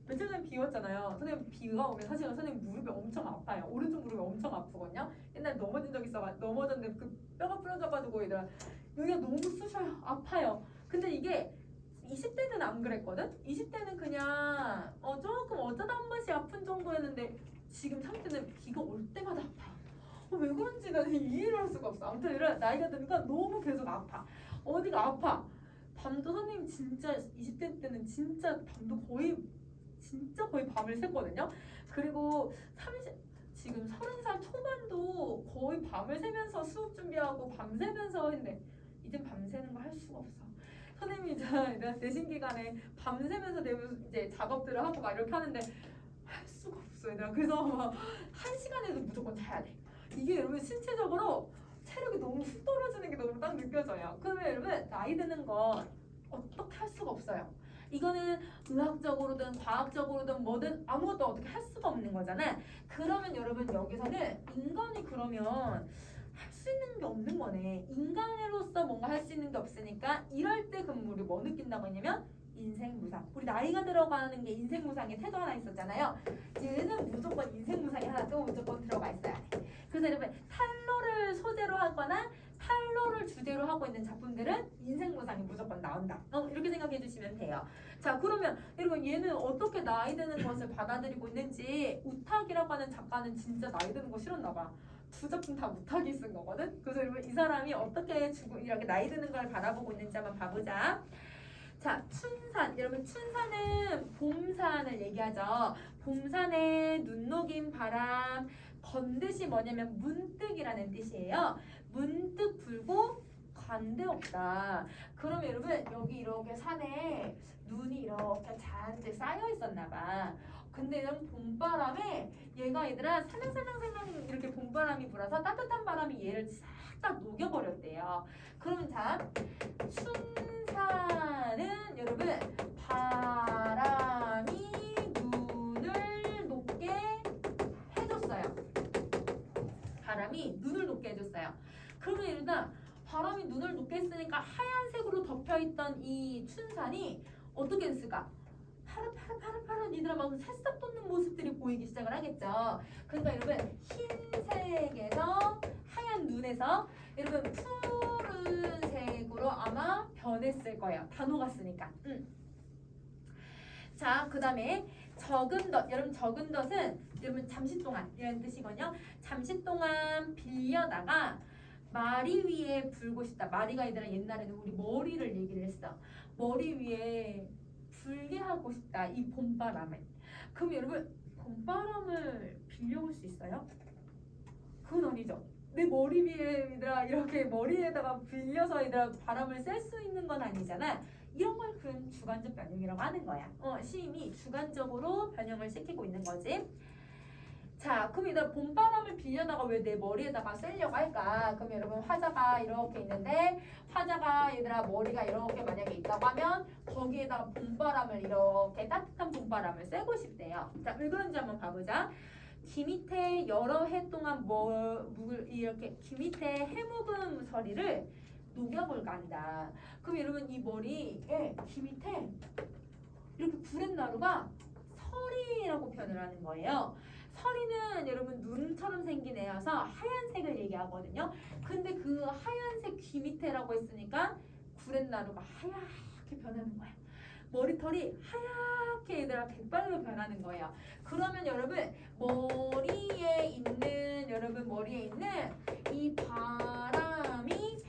며칠 전에 비 왔잖아요. 선생님 비가 오면 사실은 선생님 무릎이 엄청 아파요. 오른쪽 무릎이 엄청 아프거든요. 옛날에 넘어진 적 있어. 넘어졌는데 그 뼈가 부러져가지고 얘들아 여기가 너무 쑤셔요. 아파요. 근데 이게 20대는 안 그랬거든? 20대는 그냥 조금 어쩌다 한 번씩 아픈 정도였는데 지금 30대는 비가 올 때마다 아파요. 왜 그런지 나는 이해를 할 수가 없어. 아무튼 이런 나이가 드니까 너무 계속 아파. 어디가 아파. 밤도 선생님 진짜 20대 때는 진짜 밤도 거의 밤을 샜거든요. 그리고 지금 30살 초반도 거의 밤을 새면서 수업 준비하고 밤새면서 했는데 이젠 밤새는 거 할 수가 없어. 선생님이 이제 내신 기간에 밤새면서 이제 작업들을 하고 막 이렇게 하는데 할 수가 없어 얘들아. 그래서 막 1시간에도 무조건 자야 돼. 이게 여러분 신체적으로 체력이 너무 훅 떨어지는 게 너무 딱 느껴져요. 그러면 여러분 나이 드는 건 어떻게 할 수가 없어요. 이거는 의학적으로든 과학적으로든 뭐든 아무것도 어떻게 할 수가 없는 거잖아. 그러면 여러분 여기서는 인간이 그러면 할 수 있는 게 없는 거네. 인간으로서 뭔가 할 수 있는 게 없으니까 이럴 때 그럼 우리 뭐 느낀다고 했냐면 인생무상. 우리 나이가 들어가는 게 인생무상의 태도 하나 있었잖아요. 얘는 무조건 인생무상이 하나 또 무조건 들어가 있어야 돼. 그래서 여러분 탄로를 소재로 하거나 탄로를 주제로 하고 있는 작품들은 인생무상이 무조건 나온다. 이렇게 생각해 주시면 돼요. 자, 그러면 여러분 얘는 어떻게 나이 드는 것을 받아들이고 있는지 우탁이라고 하는 작가는 진짜 나이 드는 거 싫었나 봐. 2작품 다 우탁이 쓴 거거든. 그래서 여러분 이 사람이 어떻게 이렇게 나이 드는 걸 바라보고 있는지 한번 봐보자. 자, 춘산. 여러분 춘산은 봄산을 얘기하죠. 봄산에 눈 녹인 바람. 건듯이 뭐냐면 문득이라는 뜻이에요. 문득 불고 관대 없다. 그럼 여러분 여기 이렇게 산에 눈이 이렇게 잔뜩 쌓여 있었나 봐. 근데 이런 봄바람에 얘가 살랑살랑살랑 이렇게 봄바람이 불어서 따뜻한 바람이 얘를 싹 다 녹여버렸대요. 그러면 자, 춘산은 여러분 바람이 눈을 녹게 해줬어요. 바람이 눈을 녹게 해줬어요. 그러면 일단 바람이 눈을 녹게 했으니까 하얀색으로 덮여있던 이 춘산이 어떻게 됐을까? 파릇파릇 니들아 막 새싹 돋는 모습들이 보이기 시작을 하겠죠. 그러니까 여러분 흰색에서 하얀 눈에서 여러분 푸른색으로 아마 변했을 거예요. 다 녹았으니까. 자, 그 다음에 적은 덫. 여러분 적은 덫은 여러분 잠시 동안 이런 뜻이거든요. 잠시 동안 빌려다가 마리 위에 불고 싶다. 마리가 얘들아 옛날에는 우리 머리를 얘기를 했어. 머리 위에 불게 하고 싶다. 이 봄바람을. 그럼 여러분 봄바람을 빌려올 수 있어요? 그건 아니죠. 내 머리 위에 얘들아 이렇게 머리에다가 빌려서 얘들아 바람을 쐴 수 있는 건 아니잖아. 이런 걸 그럼 주관적 변형이라고 하는 거야. 시인이 주관적으로 변형을 시키고 있는 거지. 자, 그럼 얘들아 봄바람을 빌려다가 왜 내 머리에다가 쐬려고 할까? 그럼 여러분 화자가 이렇게 있는데 화자가 얘들아 머리가 이렇게 만약에 있다고 하면 거기에다가 봄바람을 이렇게 따뜻한 봄바람을 쐬고 싶대요. 자, 왜 그런지 한번 봐보자. 귀 밑에 여러 해 동안 이렇게 귀 밑에 해묵은 서리를 녹여볼까 한다. 그럼 여러분 이 머리에 귀 밑에 이렇게 구렛나루가 서리라고 표현을 하는 거예요. 서리는 여러분 눈처럼 생긴 애여서 하얀색을 얘기하거든요. 근데 그 하얀색 귀 밑에라고 했으니까 구렛나루가 하얗게 변하는 거야. 머리털이 하얗게 얘들아 백발로 변하는 거예요. 그러면 여러분 머리에 있는 이 바람이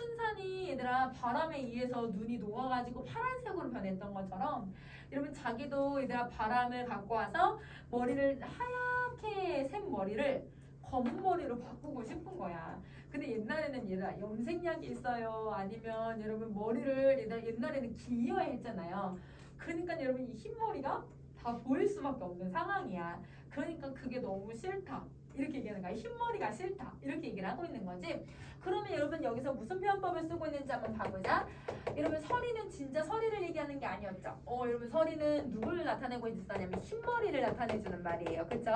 춘산이 얘들아 바람에 의해서 눈이 녹아가지고 파란색으로 변했던 것처럼 여러분 자기도 얘들아 바람을 갖고 와서 머리를 하얗게 샌 머리를 검은 머리로 바꾸고 싶은 거야. 근데 옛날에는 얘들아 염색약이 있어요. 아니면 여러분 머리를 얘들아 옛날에는 길려야 했잖아요. 그러니까 여러분 이 흰머리가 다 보일 수밖에 없는 상황이야. 그러니까 그게 너무 싫다. 이렇게 얘기하는 거야. 흰머리가 싫다. 이렇게 얘기를 하고 있는 거지. 그러면 여러분 여기서 무슨 표현법을 쓰고 있는지 한번 봐보자. 여러분 서리는 진짜 서리를 얘기하는 게 아니었죠. 여러분 서리는 누구를 나타내고 있었냐면 흰머리를 나타내주는 말이에요. 그쵸?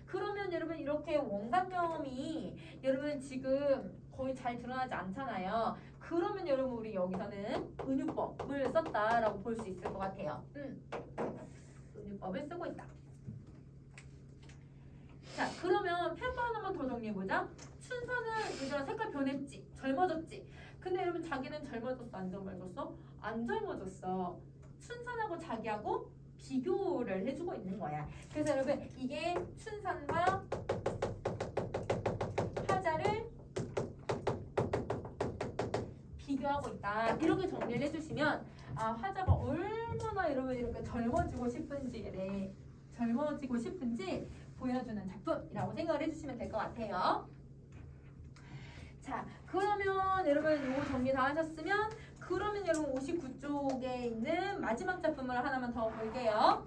그러면 여러분 이렇게 원각경험이 여러분 지금 거의 잘 드러나지 않잖아요. 그러면 여러분 우리 여기서는 은유법을 썼다라고 볼 수 있을 것 같아요. 은유법을 쓰고 있다. 자, 그러면 표현법 하나만 더 정리해보자. 춘사는 얘들아 색깔 변했지? 젊어졌지? 근데 여러분 자기는 젊어졌어? 안 젊어졌어? 안 젊어졌어. 춘산하고 자기하고 비교를 해주고 있는 거야. 그래서 여러분 이게 춘산과 화자를 비교하고 있다. 이렇게 정리를 해주시면 아 화자가 얼마나 여러분 이렇게 젊어지고 싶은지 보여주는 작품이라고 생각을 해주시면 될 것 같아요. 자, 그러면 여러분 이거 정리 다 하셨으면 그러면 여러분 59쪽에 있는 마지막 작품을 하나만 더 볼게요.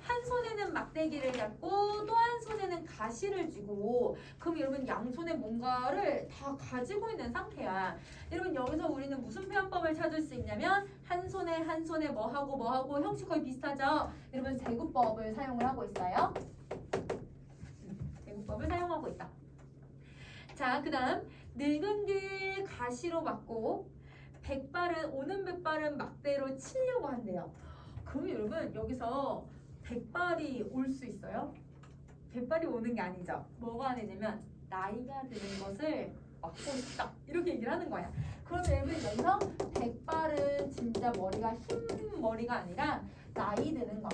한 손에는 막대기를 잡고 또 한 손에는 가시를 쥐고 그럼 여러분 양손에 뭔가를 다 가지고 있는 상태야. 여러분 여기서 우리는 무슨 표현법을 찾을 수 있냐면 한 손에 뭐하고 형식 거의 비슷하죠? 여러분 대구법을 사용을 하고 있어요. 대구법을 사용하고 있다. 자, 그 다음 늙은 길 가시로 막고 오는 백발은 막대로 치려고 한대요. 그럼 여러분 여기서 백발이 올 수 있어요? 백발이 오는 게 아니죠. 뭐가 되냐면 나이가 드는 것을 막고 싶다. 이렇게 얘기를 하는 거야. 그러면 여러분 여기서 백발은 진짜 머리가 흰 머리가 아니라 나이 드는 거.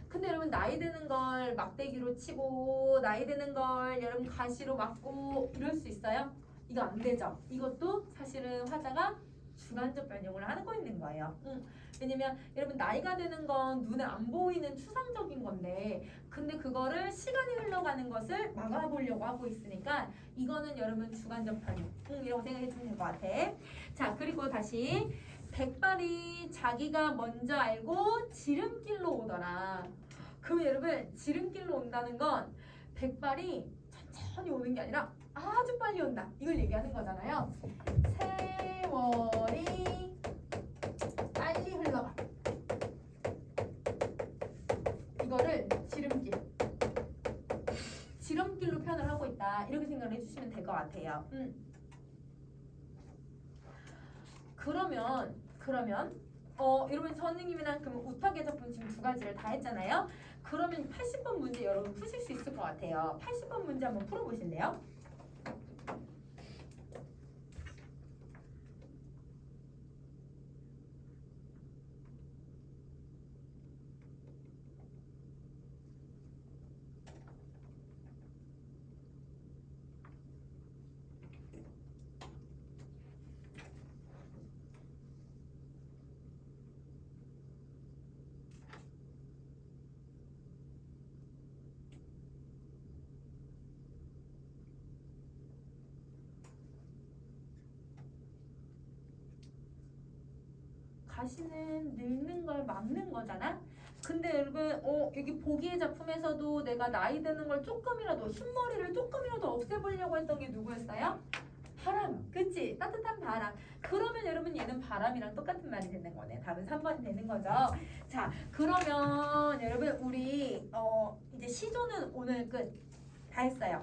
근데 여러분 나이 드는 걸 막대기로 치고 나이 드는 걸 여러분 가시로 막고 이럴 수 있어요? 이거 안 되죠. 이것도 사실은 화자가 주관적 변형을 하고 있는 거예요. 왜냐면 여러분 나이가 드는 건 눈에 안 보이는 추상적인 건데 근데 그거를 시간이 흘러가는 것을 막아보려고 하고 있으니까 이거는 여러분 주관적 변형 이라고 생각해 주면 될 것 같아. 자, 그리고 다시 백발이 자기가 먼저 알고 지름길로 오더라. 그럼 여러분 지름길로 온다는 건 백발이 천천히 오는 게 아니라 아주 빨리 온다. 이걸 얘기하는 거잖아요. 세월이 빨리 흘러가. 이거를 지름길로 표현을 하고 있다. 이렇게 생각을 해주시면 될 것 같아요. 그러면 여러분 선생님이랑 그럼 우타계 작품 지금 두 가지를 다 했잖아요. 그러면 80번 문제 여러분 푸실 수 있을 것 같아요. 80번 문제 한번 풀어보실래요? 가시는 늙는 걸 막는 거잖아. 근데 여러분 여기 보기의 작품에서도 내가 나이 드는 걸 조금이라도 흰머리를 조금이라도 없애보려고 했던 게 누구였어요? 바람. 그치? 따뜻한 바람. 그러면 여러분 얘는 바람이랑 똑같은 말이 되는 거네. 답은 3번이 되는 거죠. 자, 그러면 여러분 우리 이제 시조는 오늘 끝 다 했어요.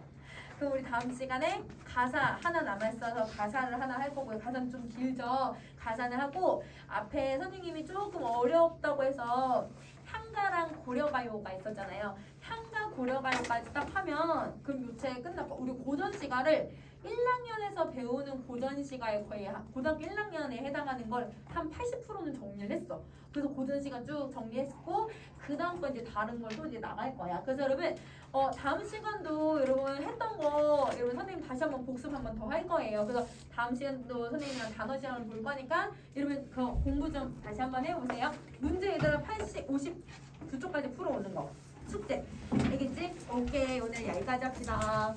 그럼 우리 다음 시간에 가사 하나 남아있어서 가사를 하나 할 거고요. 가사는 좀 길죠. 가사는 하고 앞에 선생님이 조금 어렵다고 해서 향가랑 고려가요가 있었잖아요. 향가 고려가요까지 딱 하면 그럼 요체 끝났고 우리 고전시가를 1학년에서 배우는 고전시가에 거의 고등학교 1학년에 해당하는 걸 한 80%는 정리를 했어. 그래서 고전시가 쭉 정리했고 그 그 다음 거 이제 다른 걸 또 이제 나갈 거야. 그래서 여러분 다음 시간도 여러분 했던 거 여러분 선생님 다시 한번 복습 한번 더 할 거예요. 그래서 다음 시간도 선생님이랑 단어 시간을 볼 거니까 여러분 그 공부 좀 다시 한번 해보세요. 문제 얘들아 52쪽까지 풀어오는 거 숙제 알겠지? 오케이 오늘 여기까지 합시다.